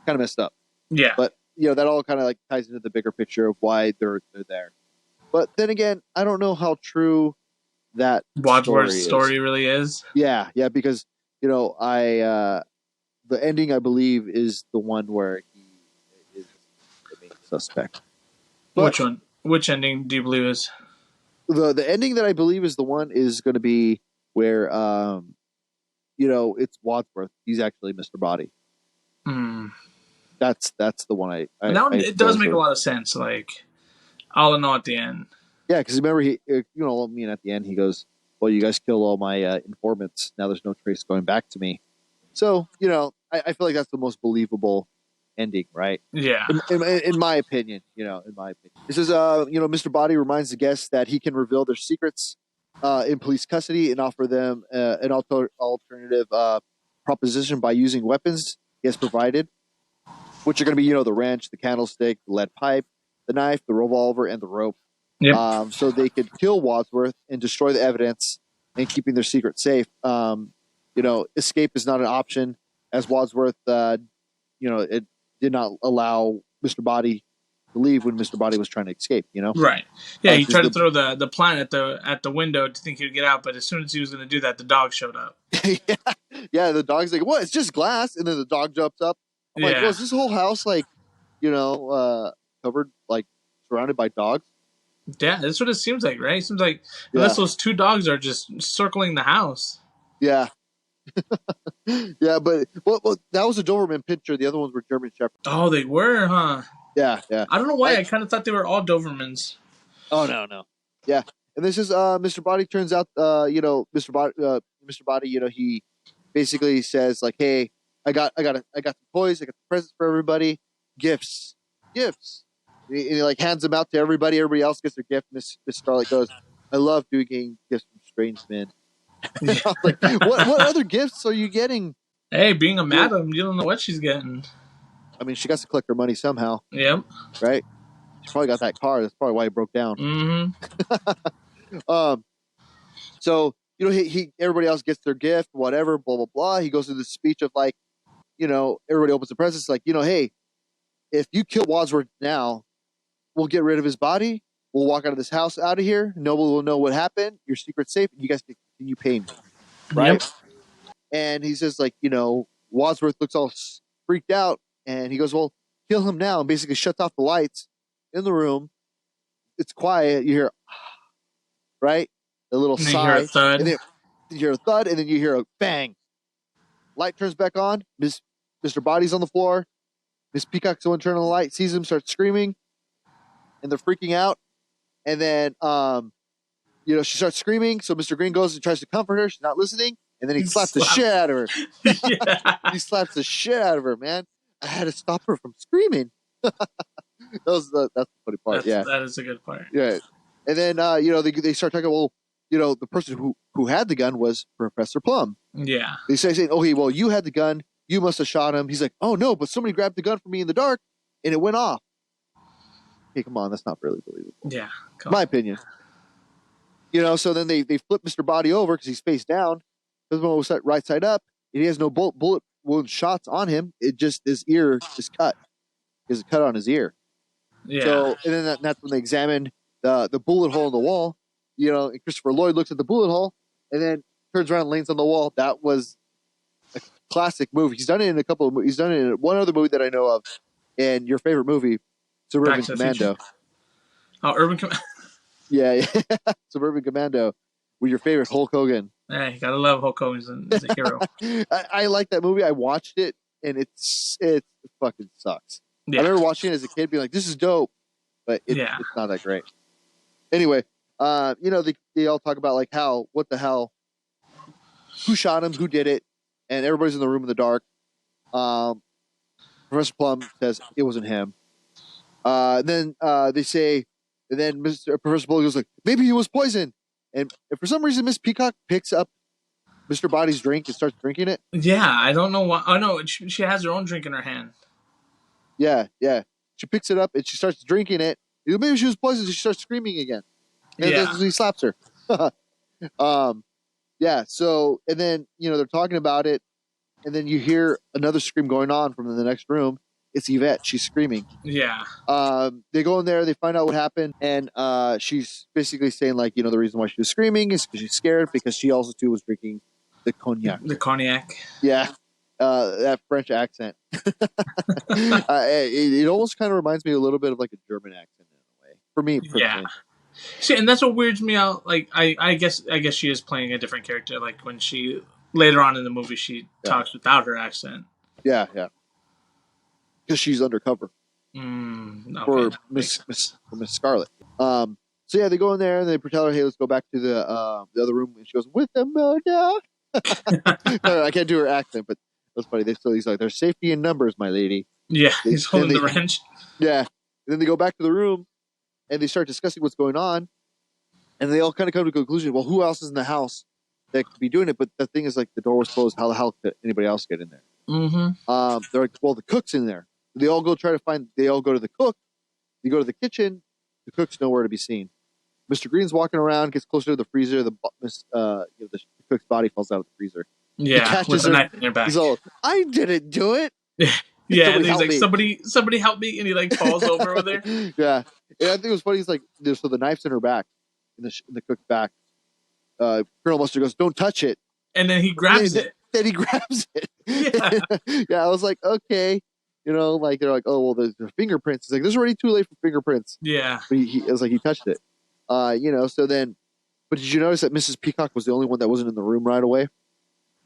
Kind of messed up. Yeah. But that all kind of like ties into the bigger picture of why they're there. But then again, I don't know how true that Wadsworth's story really is. Yeah, because the ending I believe is the one where he is the main suspect. But which one? Which ending do you believe is? The ending that I believe is the one is going to be where it's Wadsworth. He's actually Mr. Body. Hmm. That's the one I that one, it does make a lot of sense. Like, all in all, at the end. Yeah, because remember at the end he goes, "Well, you guys killed all my informants. Now there's no trace going back to me." So I feel like that's the most believable ending, right? Yeah. In my opinion, this is Mr. Body reminds the guests that he can reveal their secrets in police custody and offer them an alternative proposition by using weapons he has provided, which are going to be the wrench, the candlestick, the lead pipe, the knife, the revolver, and the rope. Yep. So they could kill Wadsworth and destroy the evidence and keeping their secret safe. Escape is not an option, as Wadsworth, it did not allow Mr. Body to leave when Mr. Body was trying to escape. Right. Yeah, he tried to throw the plant at the window to think he'd get out, but as soon as he was going to do that, the dog showed up. Yeah, the dog's like, "What? It's just glass," and then the dog jumps up. I'm like, "Well, is this whole house like, covered like surrounded by dogs?" Yeah, that's what it seems like, right? It seems like unless those two dogs are just circling the house. Yeah. Yeah, but well, that was a Doberman Pinscher. The other ones were German Shepherds. Oh, they were, huh? Yeah. I don't know why. I kind of thought they were all Dobermans. Oh no. Yeah, and this is Mr. Body. Turns out, Mr. Body. He basically says like, "Hey, I got the toys. I got the presents for everybody. Gifts. And he like hands them out to everybody. Everybody else gets their gift. Miss Scarlet goes, "I love doing gifts from strange men." I was like, what other gifts are you getting? Hey, being a madam, you don't know what she's getting. I mean, she got to collect her money somehow. Yep. Right? She probably got that car. That's probably why it broke down. Mm-hmm. So, he everybody else gets their gift, whatever, blah, blah, blah. He goes through the speech of like, everybody opens the presents like, hey, if you kill Wadsworth now, we'll get rid of his body. We'll walk out of this house out of here. Nobody will know what happened. Your secret's safe. And you guys can continue paying me. Right? Yep. And he says, like, Wadsworth looks all freaked out. And he goes, well, kill him now. And basically shuts off the lights in the room. It's quiet. You hear, right? The little sigh. You hear a thud. And then you hear a thud. And then you hear a bang. Light turns back on. Mr. Body's on the floor. Miss Peacock's the one turning on the light. Sees him, starts screaming. And they're freaking out. And then, she starts screaming. So Mr. Green goes and tries to comfort her. She's not listening. And then he slaps the shit out of her. Yeah. He slaps the shit out of her, man. I had to stop her from screaming. That's the funny part. That is a good part. Yeah. And then, they start talking, well, the person who had the gun was Professor Plum. Yeah. They say, okay, well, you had the gun. You must have shot him. He's like, oh, no, but somebody grabbed the gun from me in the dark and it went off. Hey, come on, that's not really believable. Yeah. My opinion. So then they flip Mr. Body over because he's face down. His one was set right side up. And he has no bullet wound shots on him. It just, his ear is cut. There's a cut on his ear. Yeah. So, and then that's when they examine the bullet hole in the wall. And Christopher Lloyd looks at the bullet hole and then turns around and leans on the wall. That was classic movie. He's done it in a couple of movies. He's done it in one other movie that I know of, and your favorite movie, Suburban Commando. Oh, Urban Commando. Yeah. Suburban Commando with your favorite Hulk Hogan. Hey, you gotta love Hulk Hogan as a hero. I like that movie. I watched it, and it fucking sucks. Yeah. I remember watching it as a kid, being like, "This is dope," but it's not that great. Anyway, they all talk about like what the hell, who shot him, who did it, and everybody's in the room in the dark. Professor Plum says it wasn't him. Then they say, and then Professor Plum goes like, maybe he was poisoned. And for some reason, Miss Peacock picks up Mr. Body's drink and starts drinking it. Yeah, I don't know why. Oh no, she has her own drink in her hand. Yeah. She picks it up and she starts drinking it. Maybe she was poisoned. She starts screaming again. And he slaps her. Yeah. So, and then they're talking about it, and then you hear another scream going on from the next room. It's Yvette. She's screaming. Yeah. They go in there. They find out what happened, and she's basically saying like, the reason why she was screaming is because she's scared because she also too was drinking the cognac. The cognac. Yeah. That French accent. It almost kind of reminds me a little bit of like a German accent in a way. For me, personally. Yeah. See, and that's what weirds me out. Like, I guess she is playing a different character. Like when she later on in the movie she talks without her accent. Yeah. Because she's undercover for Miss Scarlet. So yeah, they go in there and they tell her, "Hey, let's go back to the other room." And she goes, "With the murder." I can't do her accent, but that's funny. He's like, "There's safety in numbers, my lady." Yeah, he's holding the wrench. Yeah, and then they go back to the room and they start discussing what's going on, and they all kind of come to the conclusion, well, who else is in the house that could be doing it? But the thing is, like, the door was closed. How the hell could anybody else get in there? Mm-hmm. They're like, well, the cook's in there. They all go they all go to the cook. They go to the kitchen. The cook's nowhere to be seen. Mr. Green's walking around, gets closer to the freezer. The cook's body falls out of the freezer. Yeah, with a knife in their back. He's all, I didn't do it. Yeah, and he's like, somebody help me, and he like falls over there. Yeah, and I think it was funny. He's like, so the knife's in her back, in the cook's back. Colonel Mustard goes, "Don't touch it," and then he grabs it. Then he grabs it. Yeah, yeah. I was like, okay, like they're like, oh well, there's fingerprints. It's like, there's already too late for fingerprints. Yeah, but it was like he touched it. So then, but did you notice that Mrs. Peacock was the only one that wasn't in the room right away?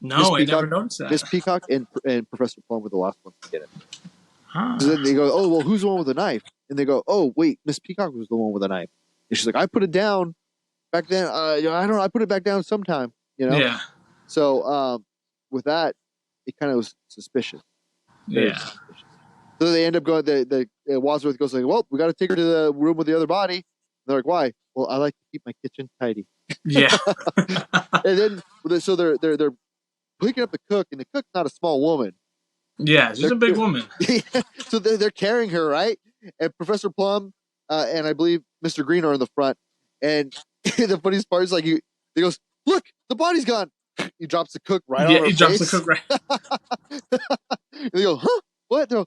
No, I never noticed that. Miss Peacock and Professor Plum were the last ones to get it. Huh. So then they go, oh, well, who's the one with the knife? And they go, oh, wait, Miss Peacock was the one with the knife. And she's like, I put it down back then. I don't know. I put it back down sometime, Yeah. So with that, it kind of was suspicious. Yeah. Suspicious. So they end up going, the Wadsworth goes like, well, we got to take her to the room with the other body. And they're like, why? Well, I like to keep my kitchen tidy. Yeah. And then, so they're picking up the cook, and the cook's not a small woman. Yeah, she's a big woman. So they're carrying her, right? And Professor Plum and I believe Mr. Green are in the front. And the funniest part is like he goes, look, the body's gone. He drops the cook right on her face. Drops the cook right. And they go, huh? What? The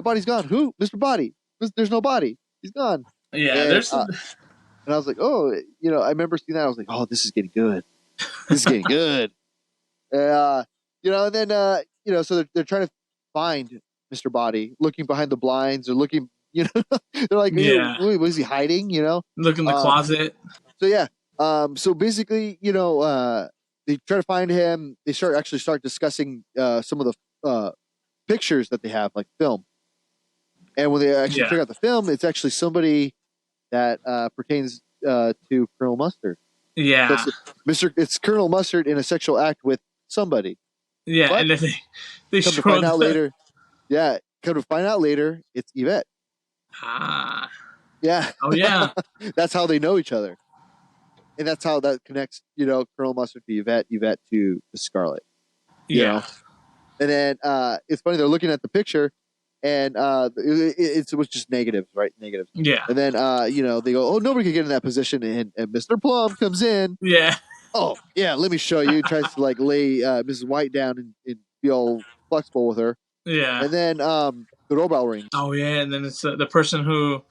body's gone. Who? Mr. Body. There's no body. He's gone. Yeah, and, there's some... and I was like, oh, I remember seeing that. I was like, oh, this is getting good. This is getting good. And then, so they're trying to find Mr. Body, looking behind the blinds or looking, they're like, what is he hiding, Look in the closet. So, yeah. So basically, they try to find him. They start discussing some of the pictures that they have, like film. And when they actually figure out the film, it's actually somebody that pertains to Colonel Mustard. Yeah. So it's Colonel Mustard in a sexual act with somebody. Yeah, but, and then they come to find out later. Yeah, come to find out later, it's Yvette. Ah. Yeah. Oh yeah. That's how they know each other, and that's how that connects. Colonel Mustard to Yvette, Yvette to Scarlet. Yeah. And then it's funny, they're looking at the picture, and it was just negatives, right? Negatives. Yeah. And then they go, oh, nobody can get in that position, and Mr. Plum comes in. Yeah. Oh, yeah, let me show you. He tries to, like, lay Mrs. White down and be all flexible with her. Yeah. And then the doorbell rings. Oh, yeah, and then it's the person who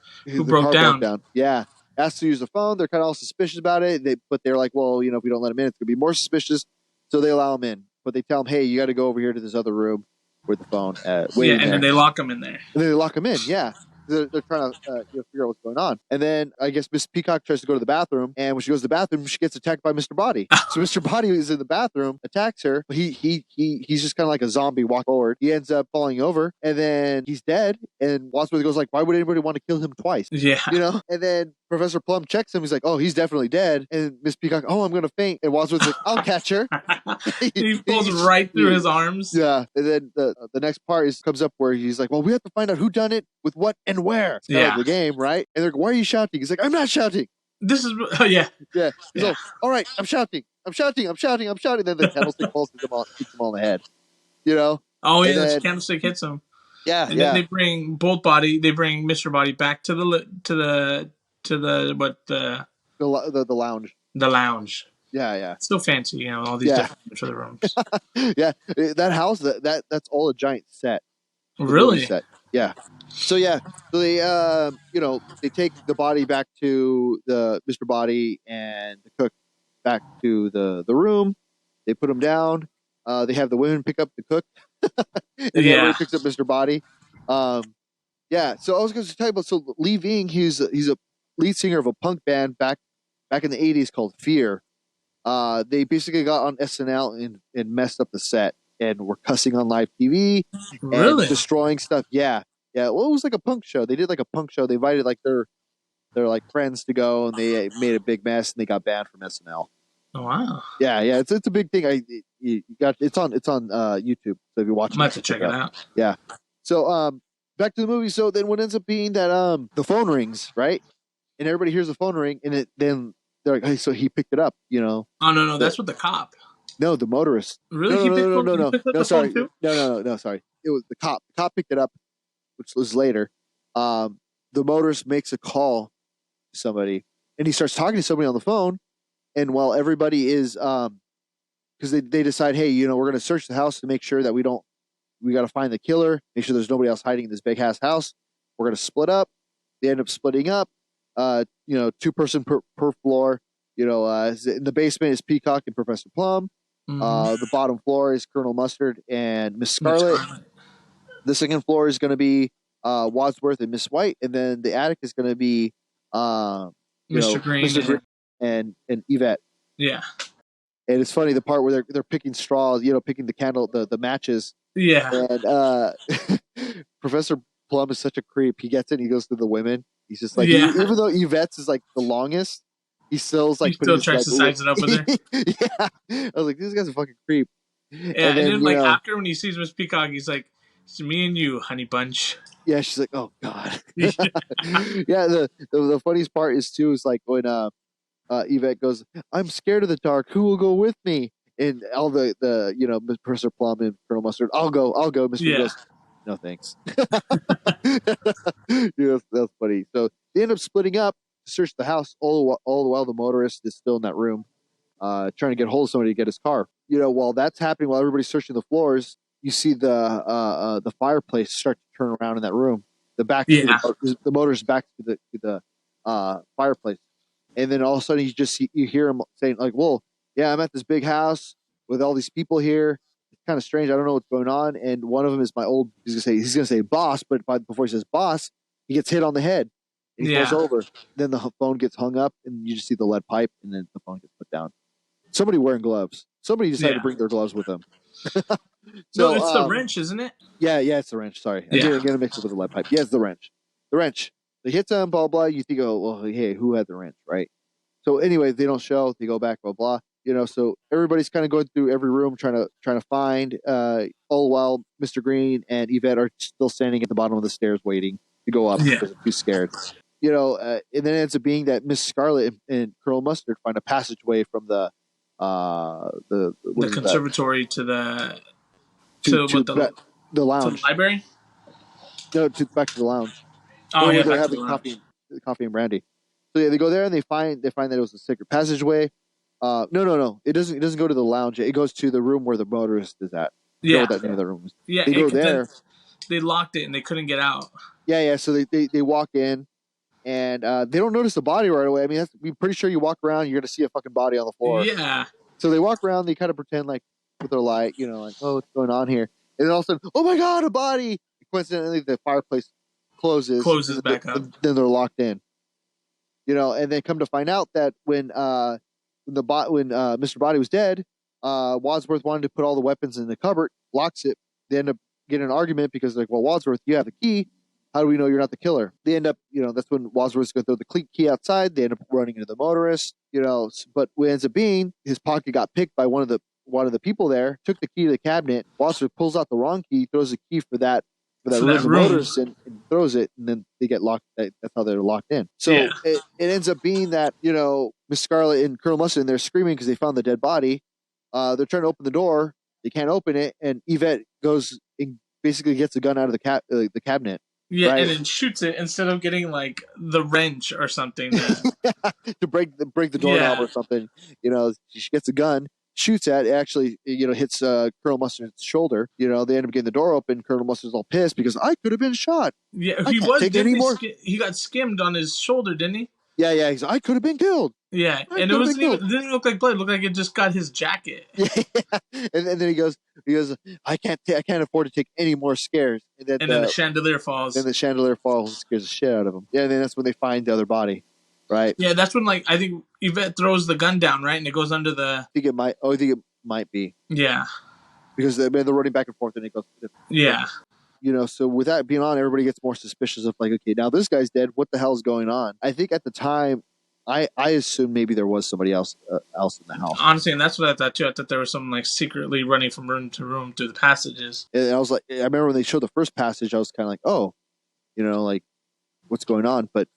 broke down. Yeah. Asks to use the phone. They're kind of all suspicious about it. But they're like, well, if we don't let him in, it's going to be more suspicious. So they allow him in. but they tell him, hey, you got to go over here to this other room with the phone Yeah, and then they lock him in there. And then they lock him in, yeah. They're trying to figure out what's going on. And then I guess Miss Peacock tries to go to the bathroom, and when she goes to the bathroom, she gets attacked by Mr. Body. So Mr. Body is in the bathroom, attacks her. He's just kind of like a zombie, walk forward. He ends up falling over, and then he's dead. And Wadsworth goes like, why would anybody want to kill him twice? Yeah. And then Professor Plum checks him. He's like, oh, he's definitely dead. And Miss Peacock, oh, I'm going to faint. And Wadsworth's like, I'll catch her. He pulls right through his arms. Yeah. And then the next part comes up where he's like, well, we have to find out who done it, with what, and where. It's kind of like the game, right? And they're like, why are you shouting? He's like, I'm not shouting. This is, yeah. Yeah. He's like, all right, I'm shouting. Then the candlestick falls hits him all in the head. Oh, yeah, the candlestick hits him. Yeah, and then they bring Mr. Body back to the lounge. The lounge. Yeah. It's still fancy, all these different for the rooms. Yeah, that house that's all a giant set. Really? Set. Yeah. So they they take the body back to the Mr. Body and the cook back to the room. They put him down. They have the women pick up the cook. And everybody picks up Mr. Body. So I was going to tell you about Lee Ving. He's a lead singer of a punk band back in the 80s called Fear. They basically got on SNL and messed up the set and were cussing on live TV and destroying stuff. Yeah. Well, it was like a punk show. They did like a punk show. They invited like their like friends to go, and they made a big mess, and they got banned from SNL. Oh, wow. Yeah. It's a big thing. It's on YouTube. So if you watch, I might have to check it out. Yeah. So back to the movie. So then what ends up being that the phone rings, right? And everybody hears the phone ring, and then they're like, hey, so he picked it up, Oh no, that's what the cop. No, the motorist. Really? No, sorry. No, sorry. It was the cop. The cop picked it up, which was later. The motorist makes a call to somebody, and he starts talking to somebody on the phone. And while everybody is, because they decide, hey, we're going to search the house to make sure that we got to find the killer, make sure there's nobody else hiding in this big ass house. We're going to split up. They end up splitting up. 2-person per floor. In the basement is Peacock and Professor Plum. The bottom floor is Colonel Mustard and Miss Scarlet. The second floor is going to be Wadsworth and Miss White, and then the attic is going to be Mr. Green and Yvette. Yeah. And it's funny the part where they're picking straws, picking the candle, the matches. Yeah. And Professor Plum is such a creep. He gets in, he goes to the women. He's just like, even though Yvette's is like the longest, he still is like. He still tries to size it up with her. Yeah, I was like, this guy's a fucking creep. Yeah, and then like after when he sees Miss Peacock, he's like, "It's me and you, honey bunch." Yeah, she's like, "Oh God." Yeah, the funniest part is like when Yvette goes, "I'm scared of the dark. Who will go with me?" And all the Professor Plum and Colonel Mustard, I'll go. Mr. goes, no thanks. That's funny. So they end up splitting up to search the house all the while the motorist is still in that room, trying to get hold of somebody to get his car. While that's happening, while everybody's searching the floors, you see the fireplace start to turn around in that room. The motorist back to the fireplace, and then all of a sudden you hear him saying like, "Well, yeah, I'm at this big house with all these people here. It's kind of strange. I don't know what's going on." And one of them is my old. He's gonna say boss, but before he says boss, he gets hit on the head. And he falls over. Then the phone gets hung up, and you just see the lead pipe, and then the phone gets put down. Somebody wearing gloves. Somebody decided to bring their gloves with them. No, it's the wrench, isn't it? Yeah, it's the wrench. Sorry, I didn't get it mixed up with the lead pipe. Yeah, it's the wrench. The wrench. They hit them, blah blah. You think, oh, well, hey, who had the wrench, right? So anyway, they don't show. They go back, blah blah. So everybody's kind of going through every room trying to find. All while Mr. Green and Yvette are still standing at the bottom of the stairs waiting to go up because they're too scared. And then it ends up being that Miss Scarlet and Colonel Mustard find a passageway from the conservatory to the lounge, to the library. No, back to the lounge. Oh yeah, they're having coffee and brandy. So they go there and they find that it was a secret passageway. No. It doesn't go to the lounge. It goes to the room where the motorist is at. Yeah, that name of the room is. Yeah, they go there. They locked it and they couldn't get out. Yeah. So they walk in. And they don't notice the body right away. I mean, I'm pretty sure you walk around, you're going to see a fucking body on the floor. Yeah. So they walk around, they kind of pretend like, with their light, you know, like, oh, what's going on here? And then all of a sudden, oh my God, a body! And coincidentally, the fireplace closes back up. Then they're locked in. You know, and then come to find out that when Mr. Body was dead, Wadsworth wanted to put all the weapons in the cupboard, locks it. They end up getting an argument because like, well, Wadsworth, you have the key. How do we know you're not the killer? They end up, you know, that's when Wadsworth's going to throw the key outside. They end up running into the motorist, you know. But what ends up being, his pocket got picked by one of the people there. Took the key to the cabinet. Wadsworth pulls out the wrong key, throws the key for that room. Motorist and throws it, and then they get locked. That's how they're locked in. So it ends up being that, you know, Miss Scarlet and Colonel Mustard, they're screaming because they found the dead body. They're trying to open the door. They can't open it, and Yvette goes and basically gets a gun out of the cabinet. Yeah, right? And then shoots it instead of getting like the wrench or something to break the doorknob or something. You know, she gets a gun, shoots at it, actually, you know, hits Colonel Mustard's shoulder. You know, they end up getting the door open. Colonel Mustard's all pissed because I could have been shot. Yeah, he got skimmed on his shoulder, didn't he? Yeah. He's like, I could have been killed. Yeah, and it didn't look like blood. It looked like it just got his jacket. Yeah, and then he goes, I can't afford to take any more scares. And then the chandelier falls. And scares the shit out of him. Yeah, and then that's when they find the other body, right? Yeah, that's when I think Yvette throws the gun down, right, and it goes under the. I think it might be. Yeah. Because they're running back and forth, and it goes. Yeah. You know, so with that being on, everybody gets more suspicious of like, okay, now this guy's dead. What the hell's going on? I think at the time, I assumed maybe there was somebody else in the house. Honestly, and that's what I thought too. I thought there was someone like secretly running from room to room through the passages. And I was like, I remember when they showed the first passage, I was kind of like, oh, you know, like what's going on? But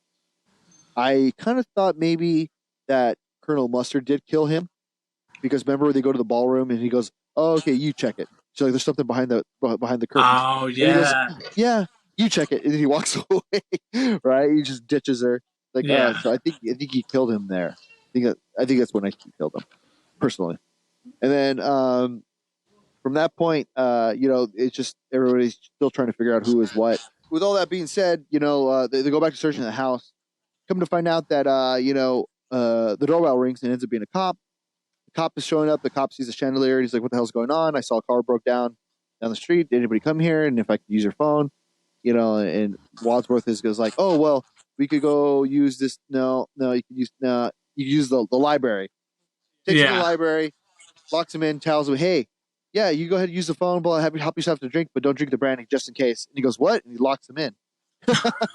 I kind of thought maybe that Colonel Mustard did kill him because remember they go to the ballroom and he goes, oh, okay, you check it. So like, there's something behind the curtains. Oh yeah, goes, yeah, you check it, and then he walks away. Right, he just ditches her. Like, yeah. So I think he killed him there. I think that's when I killed him personally. And then from that point, you know, it's just everybody's still trying to figure out who is what. With all that being said, you know, they go back to searching the house. Come to find out that you know, the doorbell rings and ends up being a cop. The cop is showing up. The cop sees a chandelier. He's like, "What the hell's going on? I saw a car broke down the street. Did anybody come here? And if I could use your phone, you know?" And Wadsworth goes like, "Oh well, we could go use this. No, you can use the library." Takes him to the library, locks him in, tells him, "Hey, yeah, you go ahead and use the phone, but help yourself to drink, but don't drink the brandy just in case." And he goes, "What?" And he locks him in.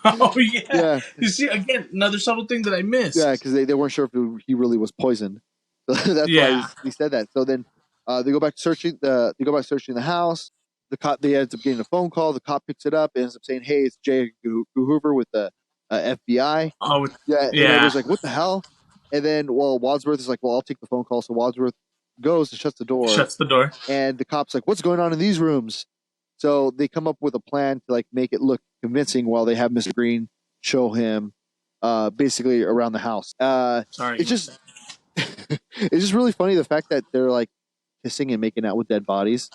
Oh yeah. You see, again, another subtle thing that I missed. Yeah, because they weren't sure if he really was poisoned. So that's why he said that. So then they go back searching the house. The cop, they ends up getting a phone call. The cop picks it up and ends up saying, "Hey, it's J. Hoover with the FBI." Oh yeah. And everybody's like, "What the hell?" And then Wadsworth is like, "Well, I'll take the phone call." So Wadsworth goes and shuts the door. And the cop's like, "What's going on in these rooms?" So they come up with a plan to like make it look convincing while they have Mr. Green show him basically around the house. Sorry. It's just it's just really funny the fact that they're like kissing and making out with dead bodies.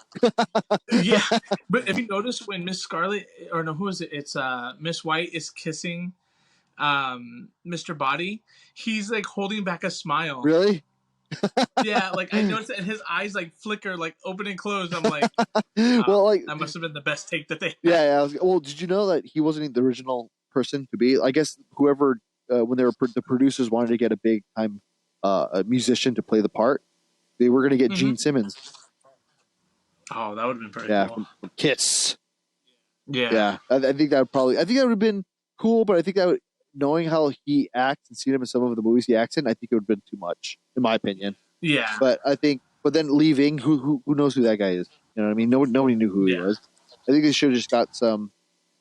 Yeah. But if you notice when Miss Scarlet, or no, who is it? It's Miss White is kissing Mr. Body, he's like holding back a smile. Really? Yeah, like I noticed that his eyes like flicker, like open and close. I'm like, well, like that must have been the best take that they had. Yeah. Well, did you know that he wasn't the original person to be? I guess whoever when they were the producers wanted to get a big time a musician to play the part, they were going to get Gene Simmons. Oh, that would have been pretty cool. From Kiss. Yeah. I think that would have been cool, but I think that would, knowing how he acts and seeing him in some of the movies he acts in, I think it would have been too much, in my opinion. Yeah. But then leaving, who knows who that guy is? You know what I mean? Nobody knew who he was. I think they should have just got some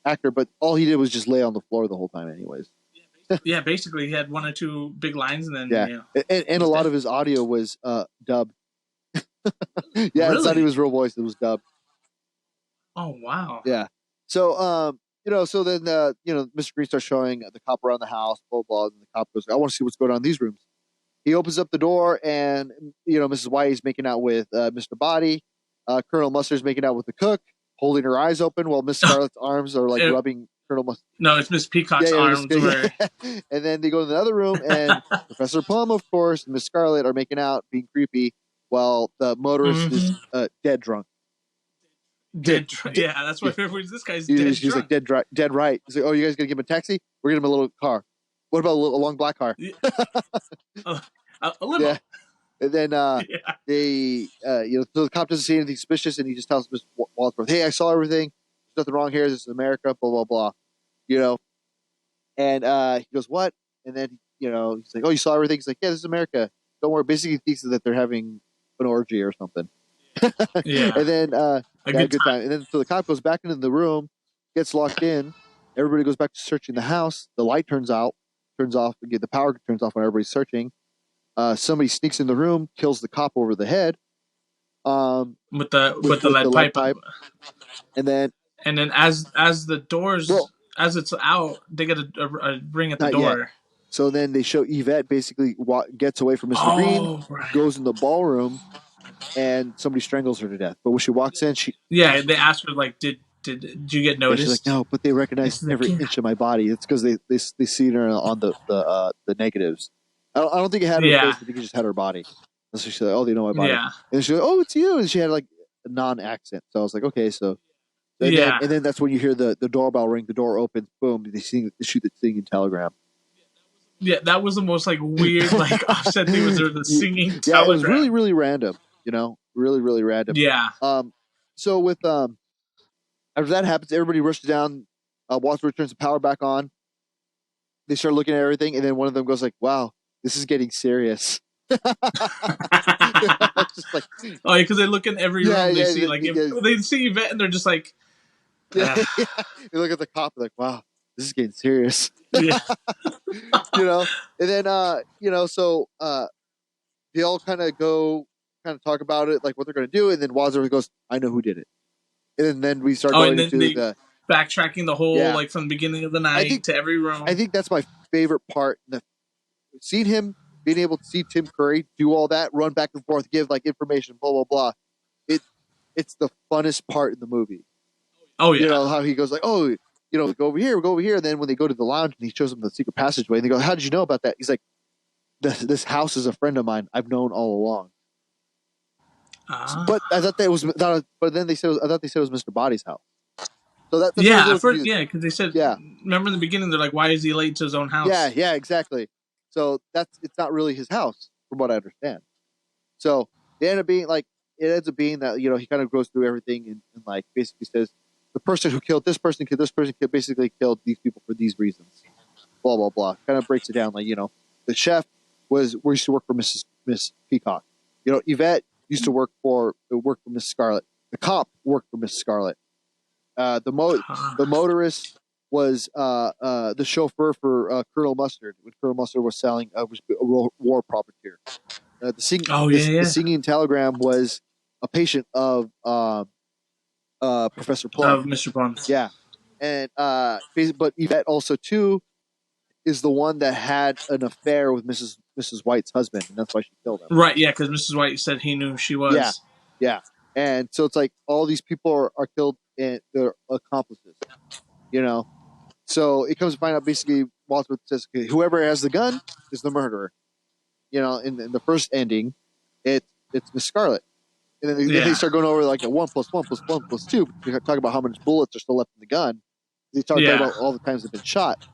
actor, but all he did was just lay on the floor the whole time anyways. Yeah, basically he had one or two big lines and then and a lot of his audio was dubbed. Yeah, really? It's not even his real voice, it was dubbed. Oh wow. Yeah. So you know, so then you know, Mr. Green starts showing the cop around the house, blah blah, and the cop goes, "I want to see what's going on in these rooms." He opens up the door and you know, Mrs. White is making out with Mr. Body. Colonel Mustard's making out with the cook, holding her eyes open while Miss Scarlet's arms are like rubbing Colonel Mustard. No, it's Miss Peacock's arms. And then they go to the other room and Professor Plum, of course, and Miss Scarlet are making out, being creepy, while the motorist is dead drunk. Yeah, that's my favorite. This guy's dead He's drunk. like dead right. He's like, oh, you guys gonna give him a taxi? We're gonna give him a little car. What about a long black car? A limo. Yeah. And then they, so the cop doesn't see anything suspicious, and he just tells Mr. Wadsworth, "Hey, I saw everything. There's nothing wrong here. This is America. Blah blah blah." And he goes, "What?" And then he's like, "Oh, you saw everything?" He's like, "Yeah, this is America. Don't worry." Basically, he thinks that they're having an orgy or something. Yeah. And then a good time. And then so the cop goes back into the room, gets locked in. Everybody goes back to searching the house. The light turns off. The power turns off when everybody's searching. Somebody sneaks in the room, kills the cop over the head. With the lead pipe. And then as the doors, as it's out, they get a ring at the door. Yet. So then they show Yvette basically gets away from Mr. Green, goes in the ballroom, and somebody strangles her to death. But when she walks in, they ask her like, did you get noticed? She's like, no, but they recognize every inch of my body. It's because they see her on the negatives. I don't think it had her face. I think it just had her body. And so she's like, oh, they know my body. Yeah. And she's like, oh, it's you. And she had like a non-accent. So I was like, okay, so. And then that's when you hear the doorbell ring. The door opens. Boom. They shoot the singing telegram. Yeah, that was the most like weird like offset thing. Was there the singing telegram? Yeah, it was really really random. Really really random. Yeah. So with after that happens, everybody rushes down. Wadsworth turns the power back on. They start looking at everything, and then one of them goes like, "Wow, this is getting serious." Just like, because they look in every room. They see they see Yvette, and they're just like, They look at the cop, like, "Wow, this is getting serious." Yeah. And then so they all kind of talk about it, like what they're going to do, and then Wadsworth goes, "I know who did it," and then we start going into the backtracking the whole like from the beginning of the night to every room. I think that's my favorite part. Seeing him being able to see Tim Curry do all that, run back and forth, give like information, blah blah blah. It's the funnest part in the movie. Oh yeah, how he goes like, "Oh, go over here, go over here." And then when they go to the lounge and he shows them the secret passageway, and they go, "How did you know about that?" He's like, "This house is a friend of mine. I've known all along." But I thought that was not. But then I thought they said it was Mr. Body's house. So that's because they said, remember in the beginning, they're like, why is he late to his own house? Yeah, exactly. So it's not really his house, from what I understand. So it ends up being that, he kind of goes through everything and like basically says, the person who killed this person, basically killed these people for these reasons. Blah, blah, blah. Kind of breaks it down like, the chef used to work for Miss Peacock. Yvette used to work for Miss Scarlet. The cop worked for Miss Scarlet. The motorist was the chauffeur for Colonel Mustard when Colonel Mustard was selling was a war profiteer. The singing telegram was a patient of Professor Plum. Of Mr. Plum. Yeah, and but Yvette also too is the one that had an affair with Mrs. White's husband, and that's why she killed him. Right? Yeah, because Mrs. White said he knew who she was. Yeah. And so it's like all these people are killed and they're accomplices, So it comes to find out basically Wadsworth says, okay, whoever has the gun is the murderer. In the first ending, it's Miss Scarlet. And then they start going over like a 1 + 1 + 1 + 2. They talk about how many bullets are still left in the gun. They talk about all the times they've been shot.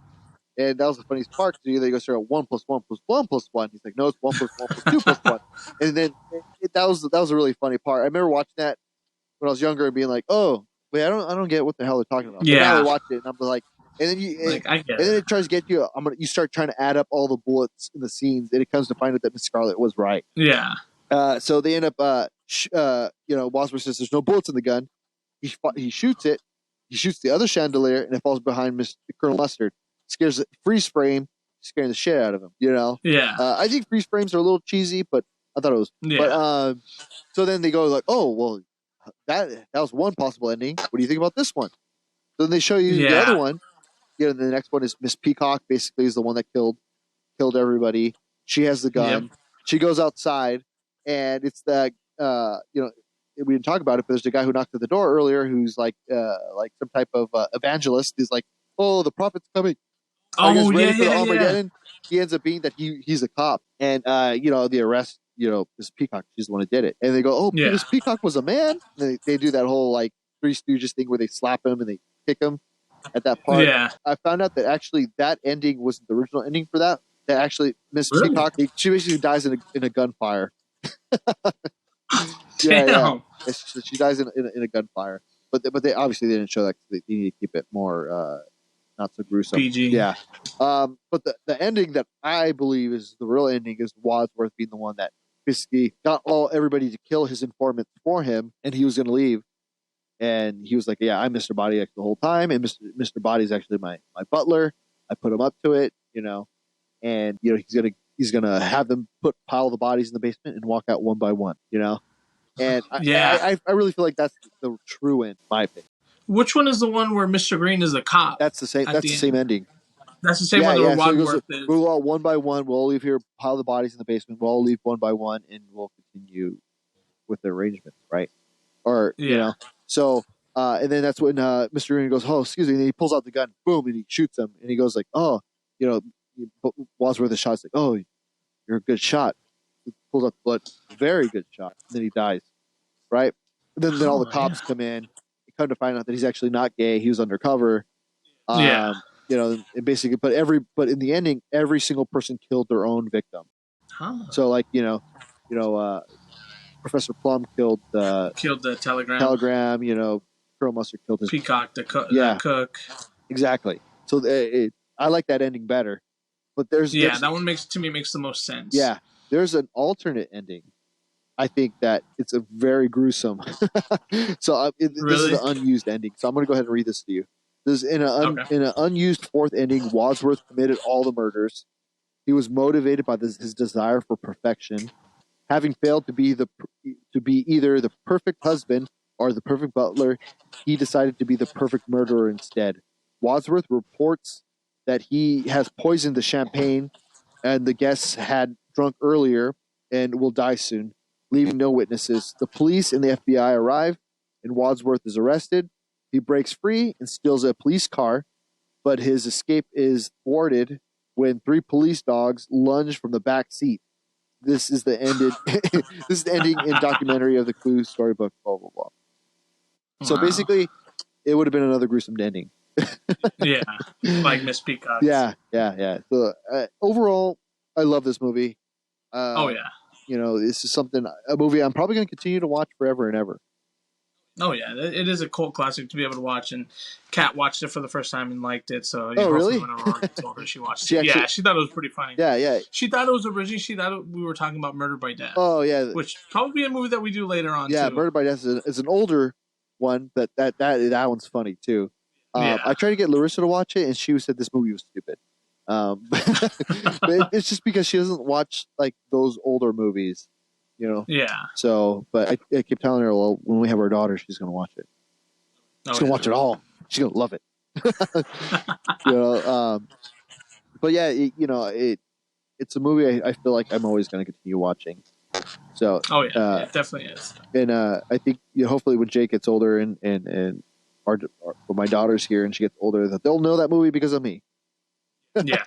And that was the funniest part. They go start at 1 + 1 + 1 + 1. He's like, no, it's 1 + 1 + 2 + 1. And then that was a really funny part. I remember watching that when I was younger and being like, oh, wait, I don't get what the hell they're talking about. Yeah. But now I watched it and I'm like, and then then it tries to get you. You start trying to add up all the bullets in the scenes, and it comes to find out that Miss Scarlet was right. Yeah. So they end up, Wadsworth says there's no bullets in the gun. He shoots it. He shoots the other chandelier, and it falls behind Colonel Mustard. Scares freeze frame, scaring the shit out of him. Yeah. I think freeze frames are a little cheesy, but I thought it was. Yeah. But so then they go like, oh well, that was one possible ending. What do you think about this one? So then they show you the other one. The next one is Miss Peacock. Basically, is the one that killed everybody. She has the gun. Yep. She goes outside, and it's that we didn't talk about it, but there's a guy who knocked at the door earlier who's like some type of evangelist. He's like, oh, the prophet's coming. Are you guys ready for the Armageddon? He ends up being that he's a cop, and the arrest Miss Peacock, she's the one who did it. And they go, oh, Miss Peacock was a man. And they do that whole like Three Stooges thing where they slap him and they kick him at that part. Yeah. I found out that actually that ending wasn't the original ending for that. That actually Miss Peacock, she basically dies in a gunfire. Damn. Yeah. She dies in a gunfire. But they obviously didn't show that because they need to keep it more not so gruesome. PG. Yeah. But the ending that I believe is the real ending is Wadsworth being the one that basically got everybody to kill his informant for him, and he was going to leave. And he was like, yeah, I'm Mr. Body the whole time, and Mr. Body's actually my butler. I put him up to it, and he's gonna have them pile the bodies in the basement and walk out one by one, And I really feel like that's the true end, in my opinion. Which one is the one where Mr. Green is a cop? That's the same. That's the same ending. That's the same one where Wadsworth is. We'll all one by one. We'll all leave here, pile the bodies in the basement. We'll all leave one by one, and we'll continue with the arrangements, right? Or So, and then that's when Mr. Green goes, oh, excuse me. And he pulls out the gun, boom, and he shoots him. And he goes like, oh, Wadsworth is shot. It's like, oh, you're a good shot. He pulls out the blood, very good shot. And then he dies, right? And then all the cops come in. They come to find out that he's actually not gay. He was undercover. And basically, but in the ending, every single person killed their own victim. Huh. So like, Professor Plum killed the Telegram. Colonel Mustard killed his Peacock, the cook. Exactly. So I like that ending better. But there's that one makes the most sense. Yeah, there's an alternate ending. I think that it's a very gruesome. So this is the unused ending. So I'm going to go ahead and read this to you. This is in an unused fourth ending. Wadsworth committed all the murders. He was motivated by his desire for perfection. Having failed to be either the perfect husband or the perfect butler, he decided to be the perfect murderer instead. Wadsworth reports that he has poisoned the champagne and the guests had drunk earlier and will die soon, leaving no witnesses. The police and the FBI arrive, and Wadsworth is arrested. He breaks free and steals a police car, but his escape is thwarted when 3 police dogs lunge from the back seat. This is the ending in documentary of the Clue storybook, blah, blah, blah. Wow. So basically, it would have been another gruesome ending. Yeah, like Miss Peacock. Yeah. So overall, I love this movie. This is a movie I'm probably going to continue to watch forever and ever. Oh yeah, it is a cult classic to be able to watch, and Kat watched it for the first time and liked it. So really? When I told her she watched it. She thought it was pretty funny. Yeah. She thought it was originally. She thought we were talking about Murder by Death. Oh yeah, which probably a movie that we do later on. Yeah, too. Murder by Death is an older one, but that one's funny too. I tried to get Larissa to watch it, and she said this movie was stupid. But it's just because she doesn't watch like those older movies. Yeah. So, but I keep telling her, well, when we have our daughter, she's going to watch it. She's going to watch it all. She's going to love it. But yeah, it's a movie I feel like I'm always going to continue watching. So, it definitely is. And I think hopefully when Jake gets older and when my daughter's here and she gets older, that they'll know that movie because of me. Yeah.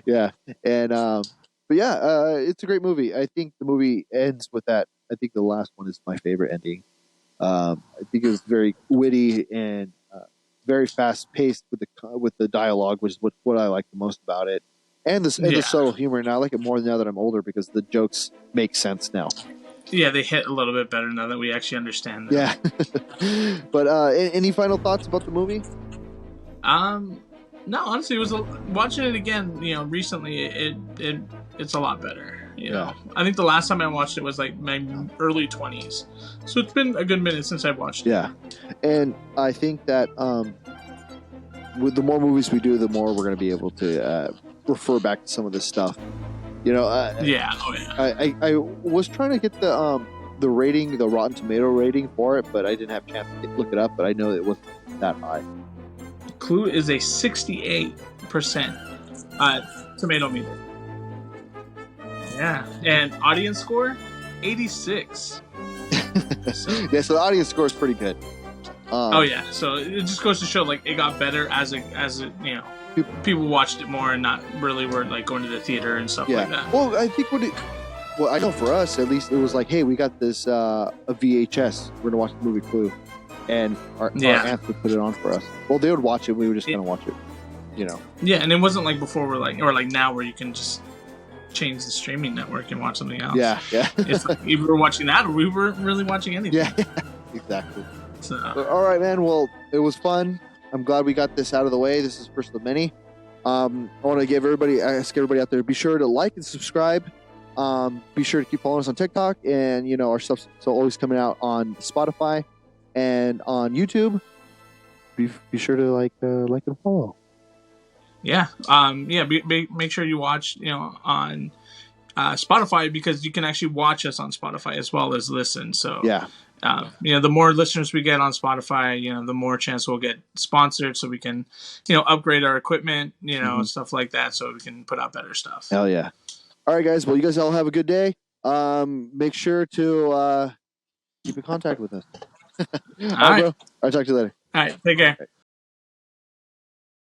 Yeah. And, but yeah, it's a great movie. I think the movie ends with that. I think the last one is my favorite ending. I think it was very witty and very fast paced with the dialogue, which is what I like the most about it, and the subtle humor. And I like it more now that I'm older because the jokes make sense now. Yeah, they hit a little bit better now that we actually understand them. Yeah. But any final thoughts about the movie? No, honestly, it was watching it again. Recently, it's a lot better. You know, I think the last time I watched it was like my early 20s, so it's been a good minute since I've watched it. Yeah, and I think that with the more movies we do, the more we're going to be able to refer back to some of this stuff. I was trying to get the rating, the Rotten Tomato rating for it, but I didn't have a chance to look it up. But I know it wasn't that high. Clue is a 68% tomato meter. Yeah, and audience score 86. So the audience score is pretty good. So it just goes to show like it got better as people watched it more and not really were like going to the theater and stuff like that. Well, I think well, I know for us at least, it was like, hey, we got this a VHS. We're gonna watch the movie Clue, and our aunts would put it on for us. Well, they would watch it. We would just kind of watch it, you know. Yeah, and it wasn't like before we're like, or like now where you can just change the streaming network and watch something else. Yeah. It's like we were watching that, or we weren't really watching anything. Yeah, exactly. So, all right, man. Well, it was fun. I'm glad we got this out of the way. This is first of many. I want to ask everybody out there, be sure to like and subscribe. Be sure to keep following us on TikTok, and our stuff's always coming out on Spotify and on YouTube. Be sure to like and follow. Yeah. Make sure you watch, on Spotify, because you can actually watch us on Spotify as well as listen. So yeah. The more listeners we get on Spotify, the more chance we'll get sponsored, so we can, upgrade our equipment, stuff like that, so we can put out better stuff. Hell yeah. All right, guys. Well, you guys all have a good day. Make sure to keep in contact with us. All right, bro. I'll talk to you later. All right. Take care.